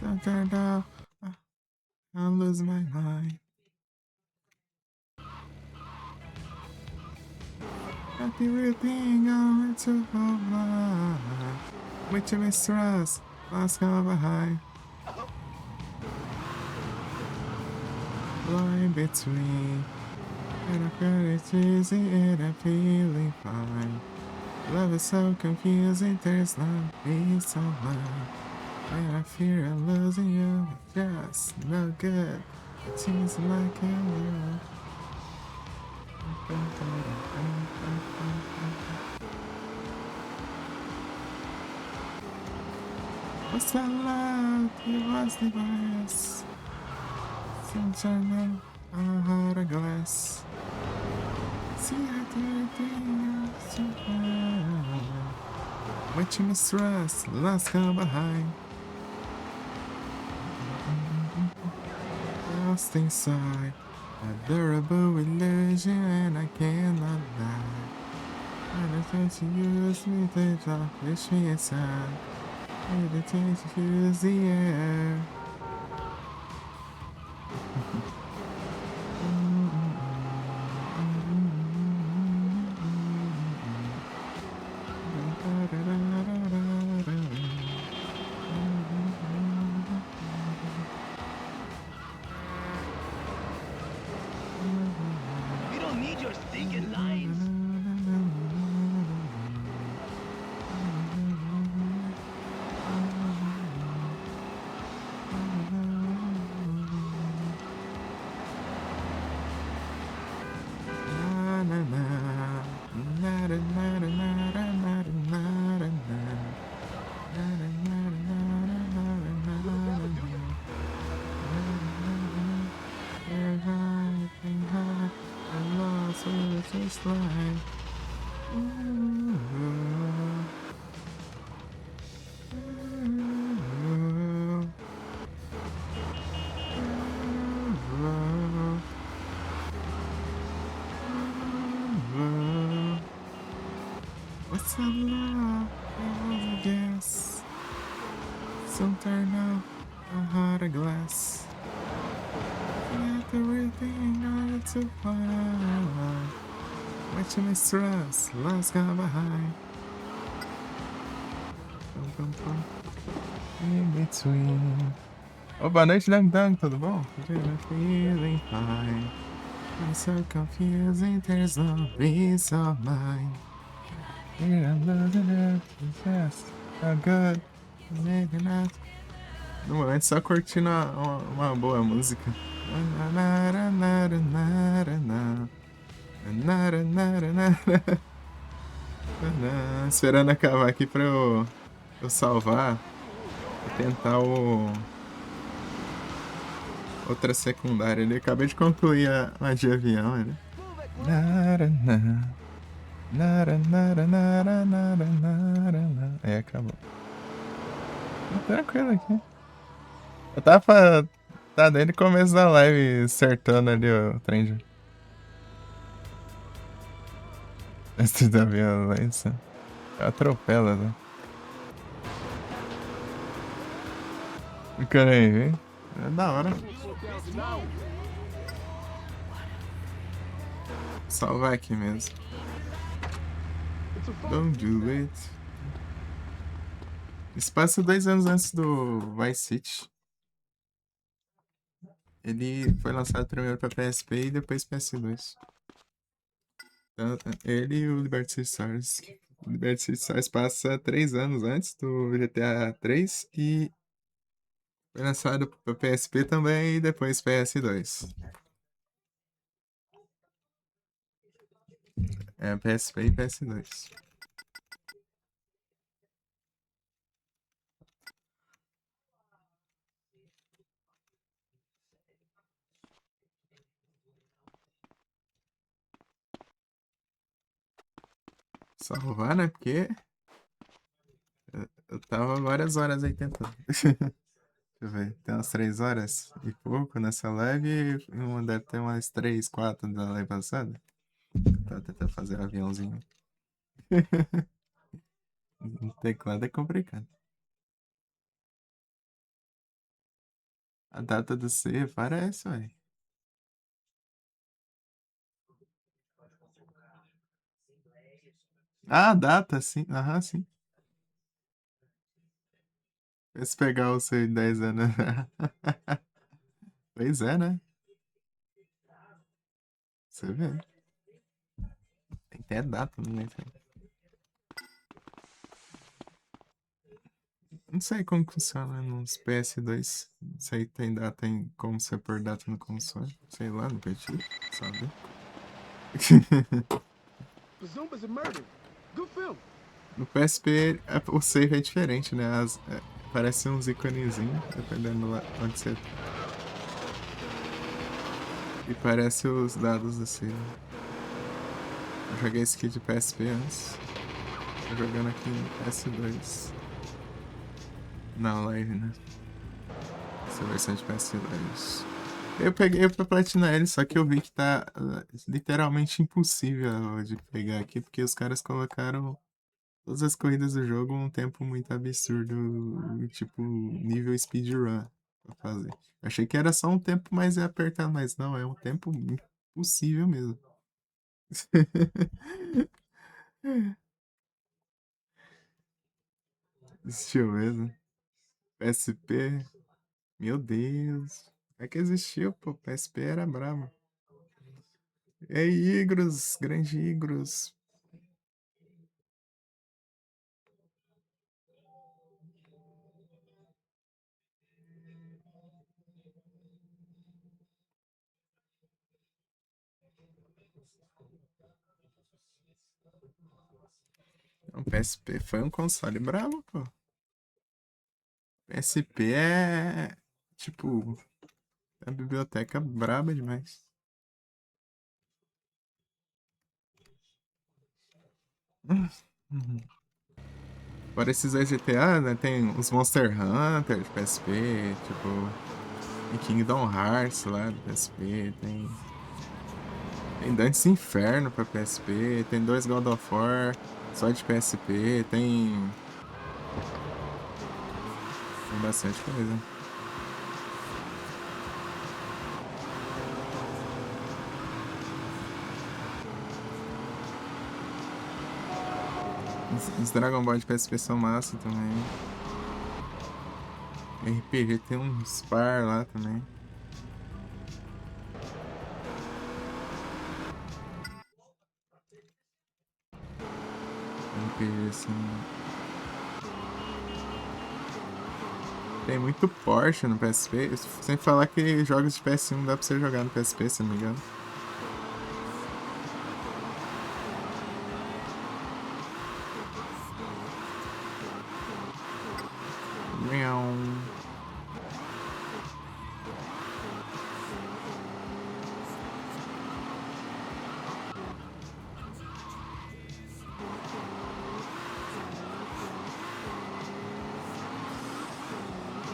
Some turned out I'll lose my mind. At the real thing a little fine. But you mistrust, last gone behind. Line between and I feel it's easy and I'm feeling fine. Love is so confusing, there's no peace of mind. And I fear I'm losing you, just no good. It seems like a what's that love? It was the bias. Since I know I had a glass. See, I do everything else to find. What you mistrust, last come behind. Lost inside a durable illusion, and I cannot lie. And I try to use me to talk, wish me inside. And I try to use the air. We don't need your stinking lines. Just like what's a love? I guess some turn out a heart of glass. Not the real thing, all it's a fire. What you mistrust, last gone behind. In between. Oh, boa noite, Dang, tudo bom? Feeling fine. I'm so confusing, there's no peace of mind. Here I'm losing it, it's just so good. Making out. No momento, só curtindo uma boa música. Esperando acabar aqui pra eu salvar e tentar outra secundária ali. Acabei de concluir a de avião ali. Aí acabou. Tranquilo aqui. Eu tava. Tá desde o começo da live acertando ali o trem. Esse da violência. Atropela, né? Fica aí, hein? É da hora. Salvar aqui mesmo. Don't do it. Isso passa 2 anos antes do Vice City. Ele foi lançado primeiro para PSP e depois PS2. Ele e o Liberty City Stars. O Liberty City Stars passa 3 anos antes do GTA 3 e foi lançado para PSP também e depois PS2. É PSP e PS2. Salvar, né? Porque eu tava várias horas aí tentando. Deixa eu ver. Tem umas 3 horas e pouco nessa live. E uma deve ter umas 3, 4 da live passada. Tava tentando fazer um aviãozinho. O teclado é complicado. A data do C parece, ué. Ah, a data, sim. Aham, sim. Se pegar o seu em 10 anos. Pois é, né? Você vê. Tem até data, não sei. Não sei como que funciona nos PS2. Não sei se tem data em como você pôr data no console. Sei lá, no PT, sabe? Bazoomas and murder. Good film. No PSP o save é diferente, né? Parece uns iconezinhos, dependendo lá onde você. E parece os dados do save. Eu joguei esse aqui de PSP antes. Tô jogando aqui no PS2. Na live, né? Essa versão de PS2. Eu peguei pra platinar ele, só que eu vi que tá literalmente impossível de pegar aqui, porque os caras colocaram todas as corridas do jogo um tempo muito absurdo, tipo nível speedrun pra fazer. Eu achei que era só um tempo mais apertado, mas não, é um tempo impossível mesmo. Existiu mesmo. PSP, meu Deus. É que existiu, pô. PSP era brabo. E aí, Igros, grande Igros. O PSP foi um console brabo, pô. PSP é. Tipo. É a biblioteca braba demais. Uhum. Fora esses dois GTA, né? Tem os Monster Hunter de PSP, tipo. Tem Kingdom Hearts lá do PSP, tem Dantes Inferno pra PSP, tem dois God of War só de PSP, tem bastante coisa. Os Dragon Ball de PSP são massa também. RPG tem uns par lá também. RPG assim. Tem muito Porsche no PSP. Sem falar que jogos de PS1 dá pra você jogar no PSP, se não me engano. Miau.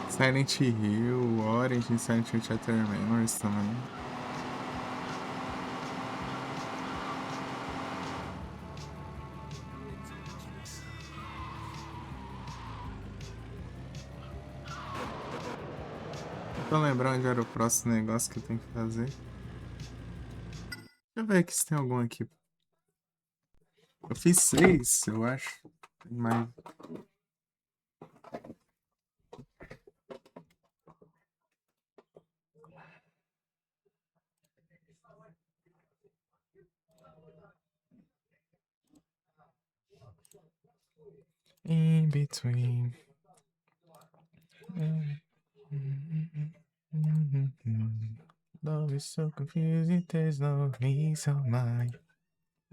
Silent Hill, Orange, Silent Hill Shattered Memories também. Tô lembrando onde era o próximo negócio que eu tenho que fazer. Deixa eu ver aqui se tem algum aqui. Eu fiz 6, eu acho. Tem mais. In between. Love is so confusing, there's no peace of mind.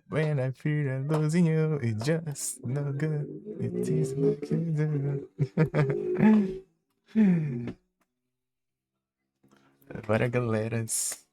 When I feel I'm losing you, it's just no good. It is like you do. Bora, galeras.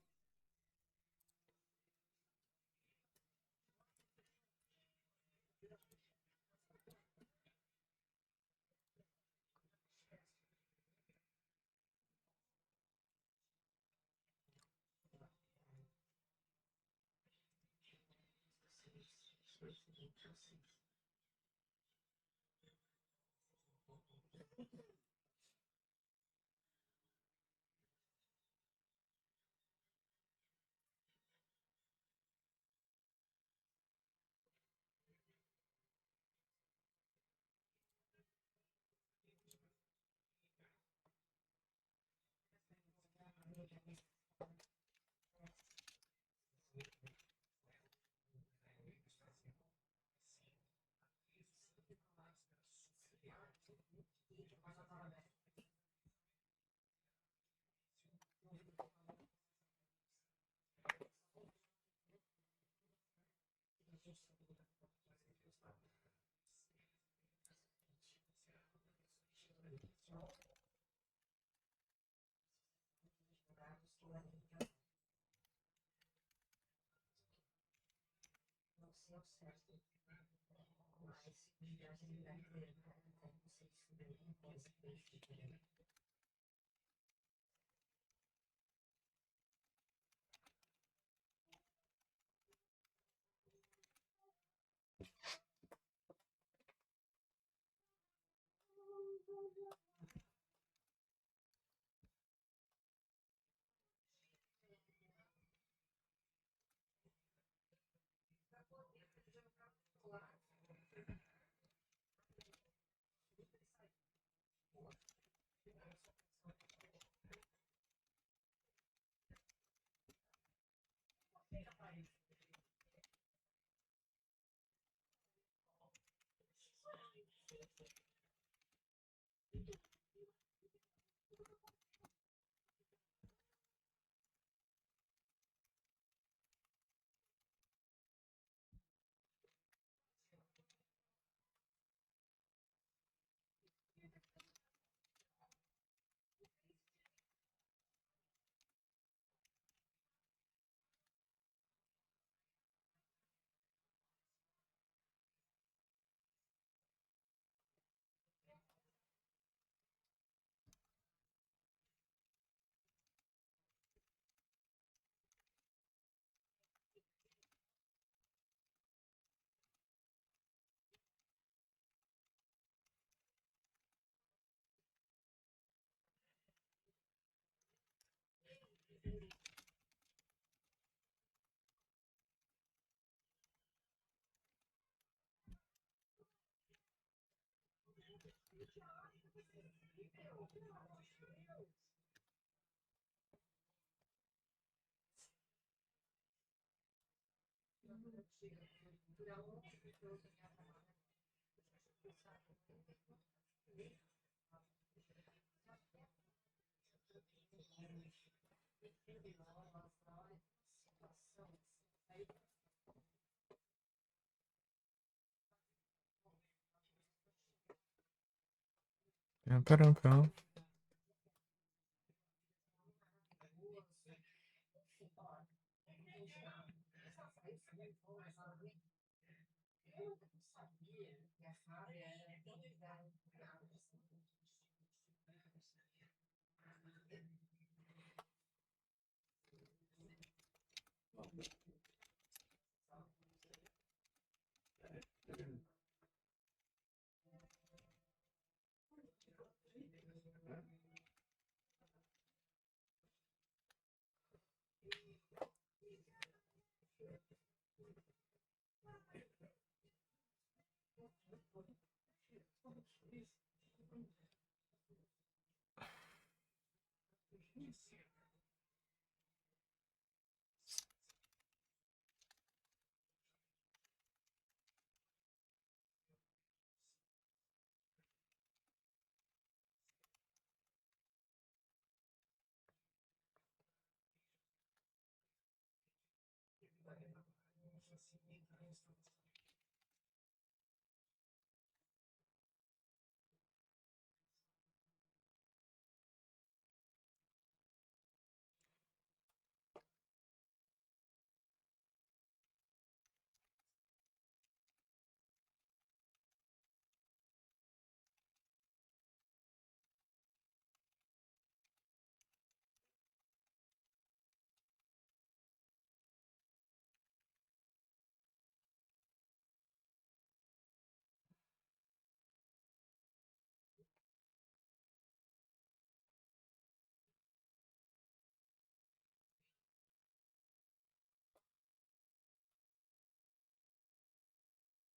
Pam, pam.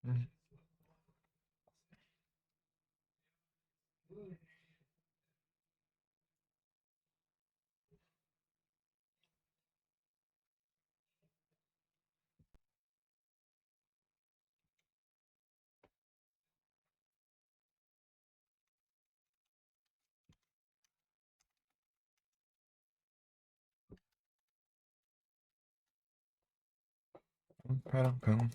Hum. Pera, pera.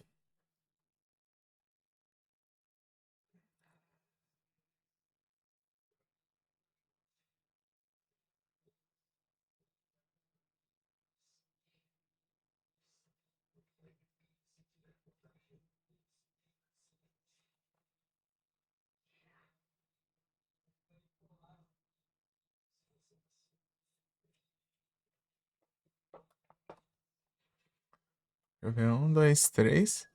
Deixa eu ver. 1, 2, 3.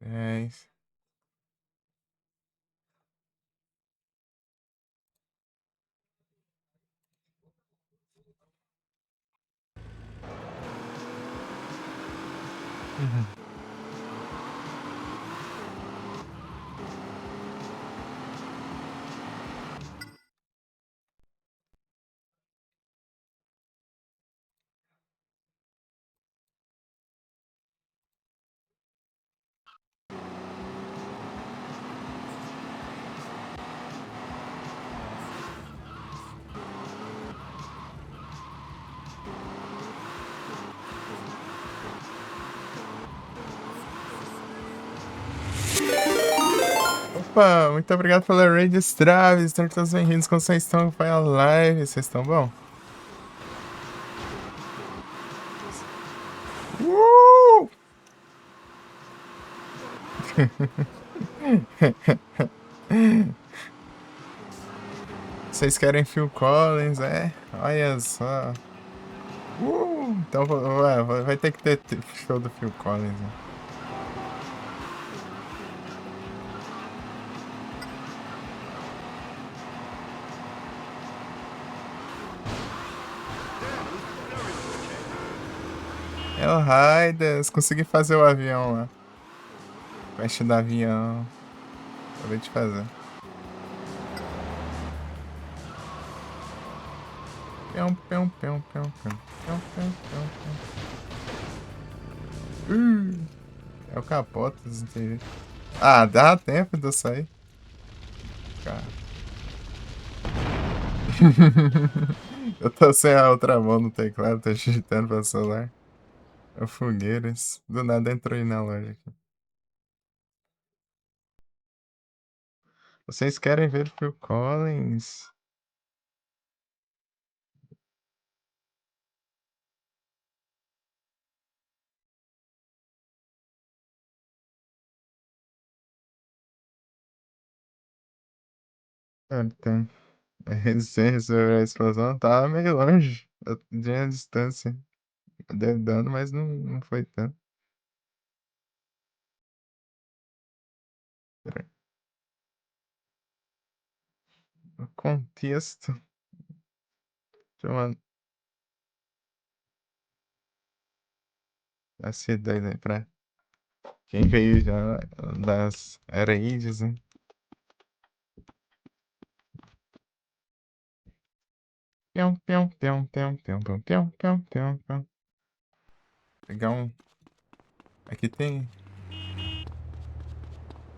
10. Uhum. Opa, muito obrigado pela raid, Straves. Estão todos bem-vindos. Como vocês estão? Foi a live. Vocês estão bom? Vocês querem Phil Collins, é? Olha só. Então vai ter que ter show do Phil Collins, né? É o Raiders, consegui fazer o avião lá. Quest do avião. Acabei de fazer. Pião, pião, pião, pião, pião. Pião, pião, pião, pião. É o capota, desentendi. Ah, dá tempo de eu sair. Cara. Eu tô sem a outra mão no teclado, tô digitando pelo celular. É o Fogueiras. Do nada entrou aí na loja aqui. Vocês querem ver o Phil Collins? Tem. É resistência sobre a explosão. Tava meio longe. Eu tinha a distância. Deu dano, mas não foi tanto. Pera aí. O contexto. Deixa eu mandar essa ideia aí pra quem veio já das raids, né? Pião, pião, pião, pião, pião, pião, pião, pião, pião, pião. Pegar um. Aqui tem.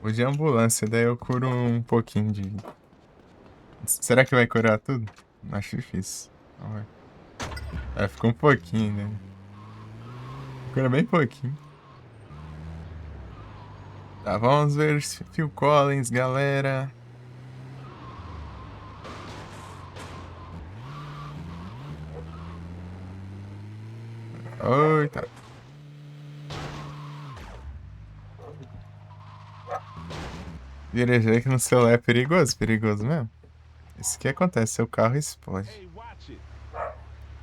O de ambulância, daí eu curo um pouquinho de. Será que vai curar tudo? Acho difícil. Não vai. É, ficou um pouquinho, né? Cura bem pouquinho. Tá, vamos ver Phil Collins, galera. Oi, tá. Dirigir aqui no celular é perigoso, perigoso mesmo. Isso que acontece, seu carro explode. Hey, watch it.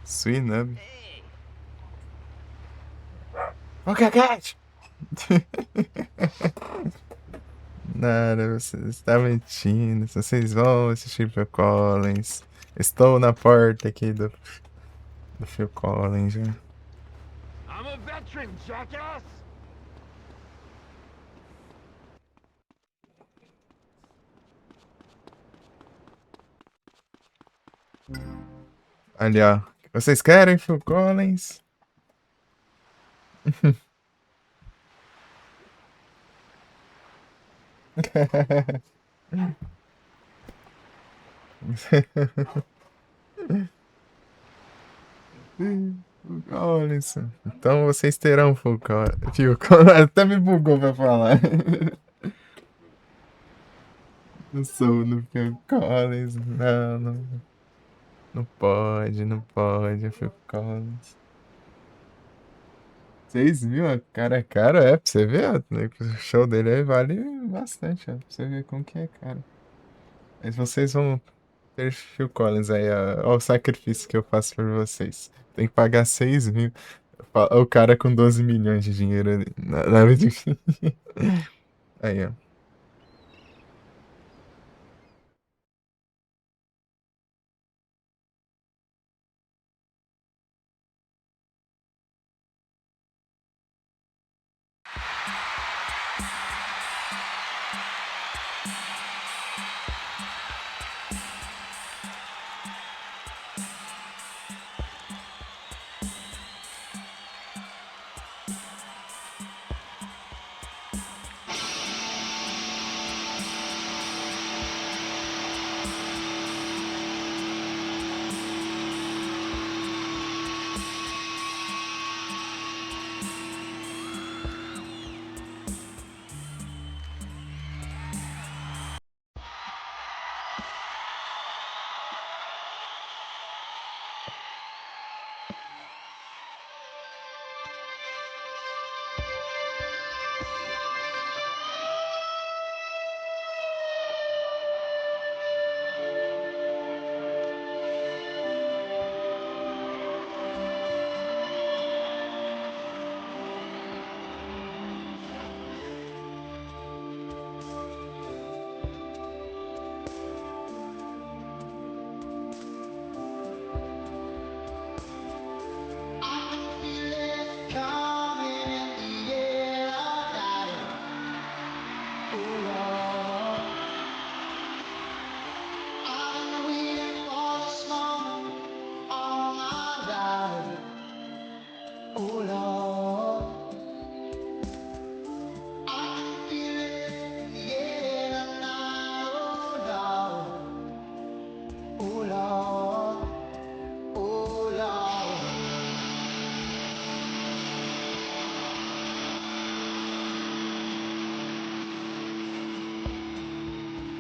Suinub. Ok, cat! Nada, você está mentindo. Vocês vão assistir Phil Collins. Estou na porta aqui do Phil Collins já. I'm a veteran, jackass! Ali, ó. Vocês querem Phil Collins? Phil Collins. Então vocês terão Phil Collins. Até me bugou pra falar. Eu sou no Phil Collins. Não, não. Não pode, não pode, Phil Collins. 6.000, cara, é caro, é, pra você ver, ó, né, o show dele aí vale bastante, ó, pra você ver como que é caro. Mas vocês vão ter Phil Collins aí, ó, o sacrifício que eu faço por vocês. Tem que pagar 6.000. O cara com 12 milhões de dinheiro ali. Nada de... Aí, ó.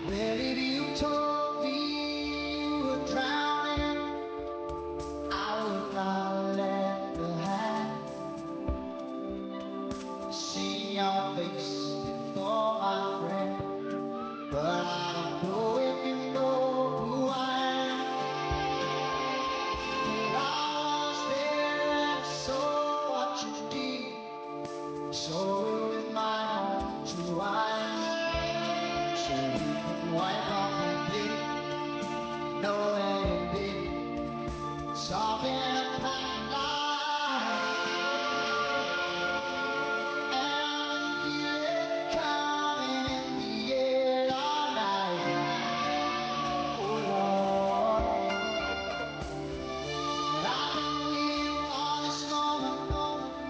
Well, if you told me you were drowning, I would not let the hand see your face before my friend. But I don't know if you know who I am. But I was there and saw what you did. So with my own two eyes, so you can wipe off the bleed. No way be sobbing a black lie. And feel it coming in the air all night. Oh Lord, I've been waiting for this moment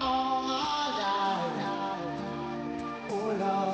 all my life. Oh Lord.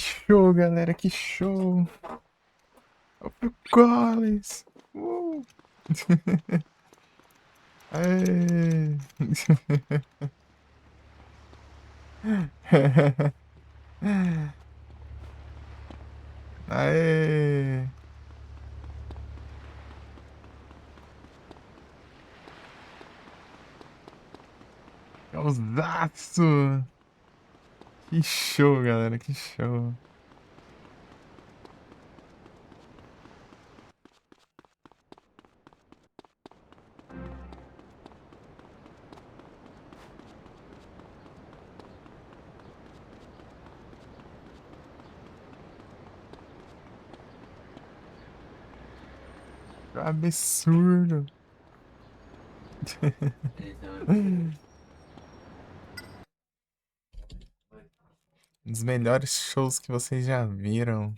show, galera, que show. Ó pro Collins. Aê. Aê. Causaço. Que show, galera, que show. Absurdo. Um dos melhores shows que vocês já viram.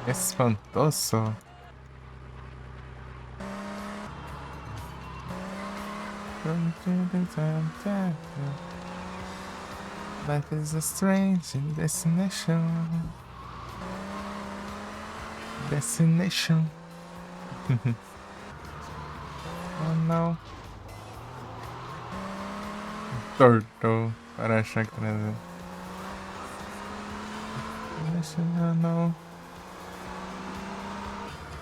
Espantoso. Life is a strange destination. Destination. Oh não. Torto para achar que trazer. Destination.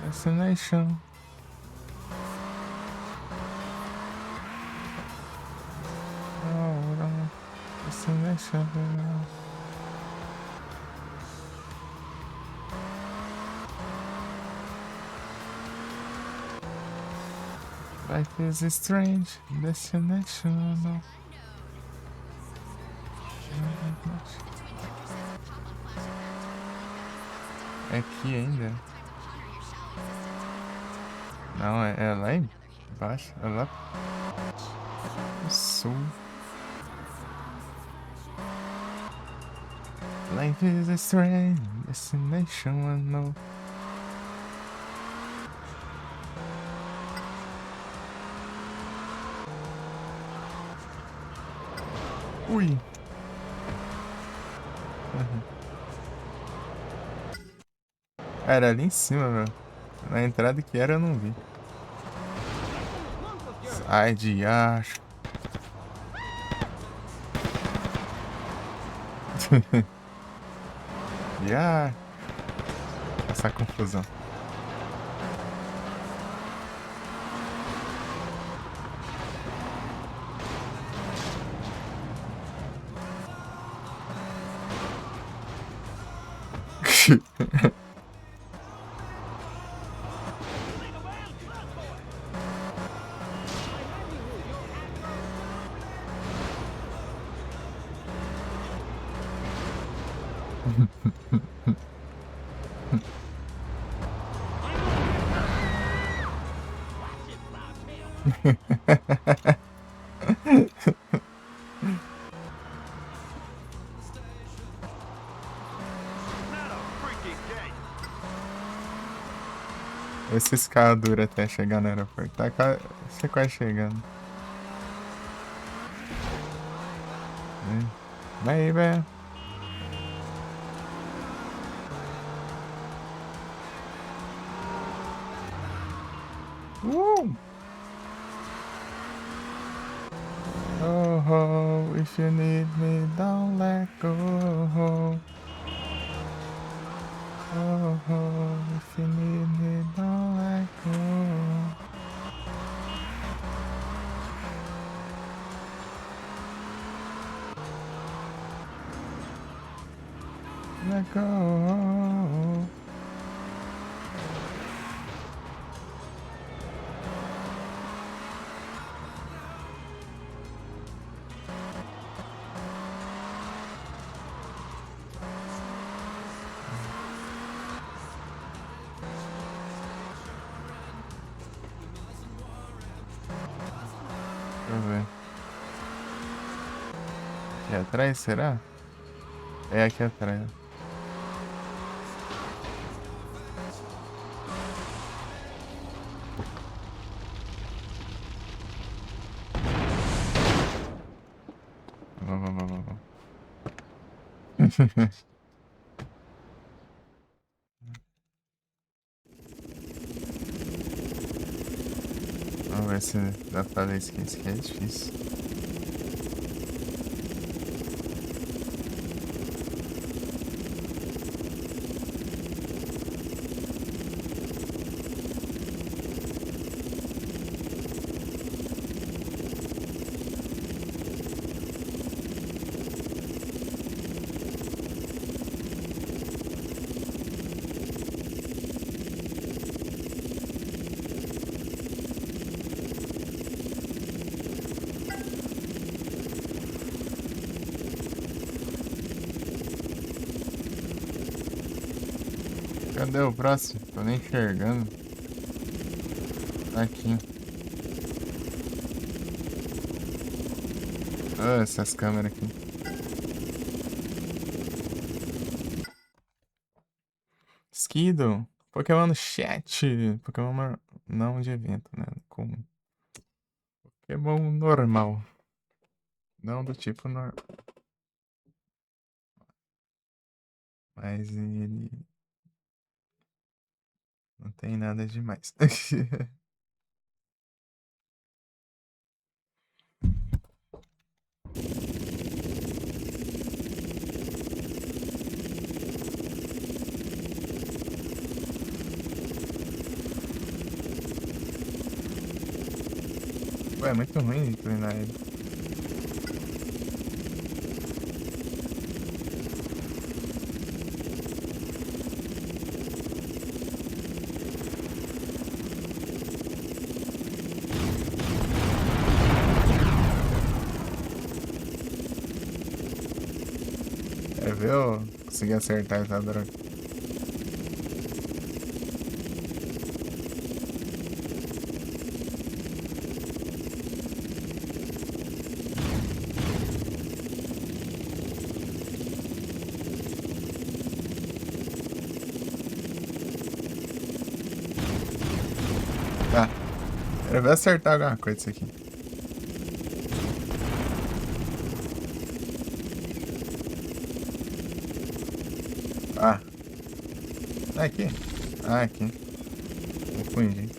Destination. Destination. Life is a strange destination. É aqui ainda? Não, é lá embaixo. É lá no sul. Life is a strange destination, I know. Ui. Era ali em cima, meu. Na entrada que era, eu não vi. Ai de acho. Yeah. Essa confusão. Esse escada dura até chegar no aeroporto. Tá você quase chegando. Baby. Oh, oh, if you need me, don't let go. Oh, oh, if you need me, don't let go. Let go. Deixa eu ver. Aqui atrás, será? É aqui atrás. Vamos. Vamos ver se dá pra ler isso aqui. Isso aqui é difícil. Cadê o próximo? Tô nem enxergando. Tá aqui. Ah, essas câmeras aqui. Skiddo. Pokémon no chat. Pokémon não de evento, né? Comum. Pokémon normal. Não do tipo normal. Mas ele... não tem nada demais. Ué, é muito ruim de treinar ele. Quer ver eu conseguir acertar essa droga? Tá. Quero ver acertar alguma coisa isso aqui. Ah. É aqui? Ah, aqui. Confundi.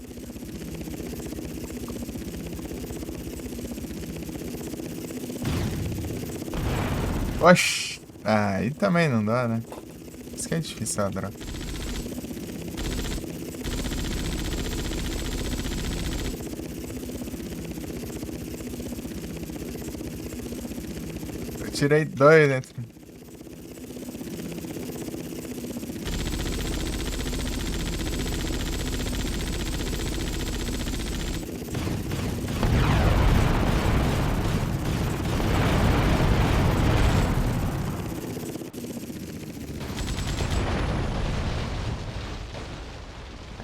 Oxi. Ah, aí também não dá, né? Isso que é difícil, a droga. Eu tirei 2 dentro.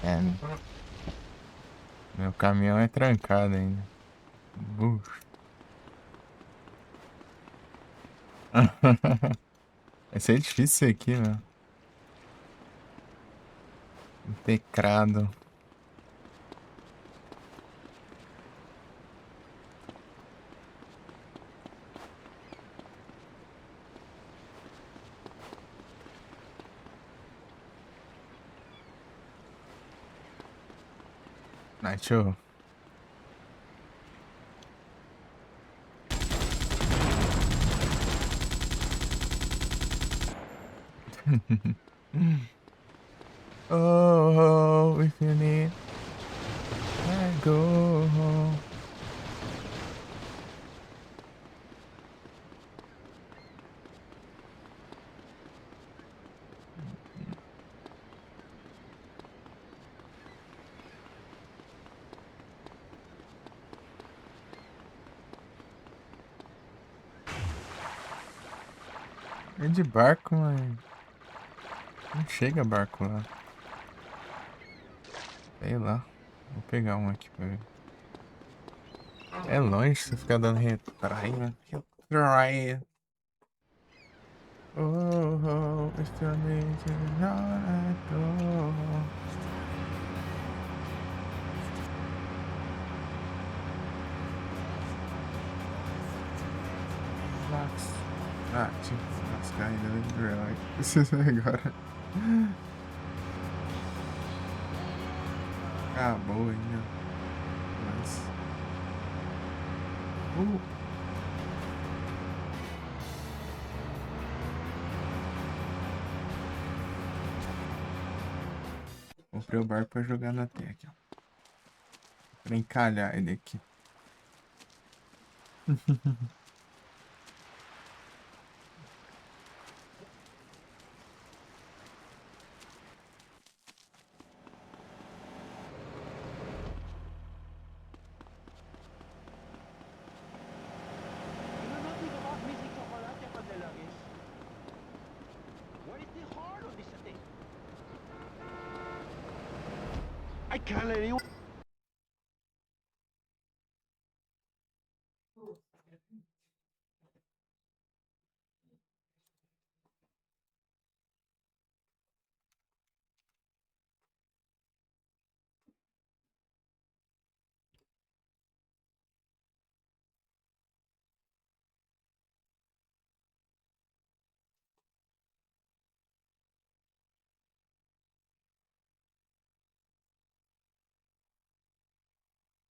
É. Meu caminhão é trancado ainda. Bucho. Vai ser difícil isso aqui, meu. Teclado. Night show. Oh, if you need, I go home. É de barco, mano. Não chega barco lá. Sei lá. Vou pegar um aqui pra ver. É longe você ficar dando retraia. Retraia. Oh, it's the amazing night. Relax. Ah, tipo, lascar ainda vai relax. Precisa agora. Acabou ainda. Mas. Comprei o barco pra jogar na terra aqui, ó. Pra encalhar ele aqui. I can't let anyone.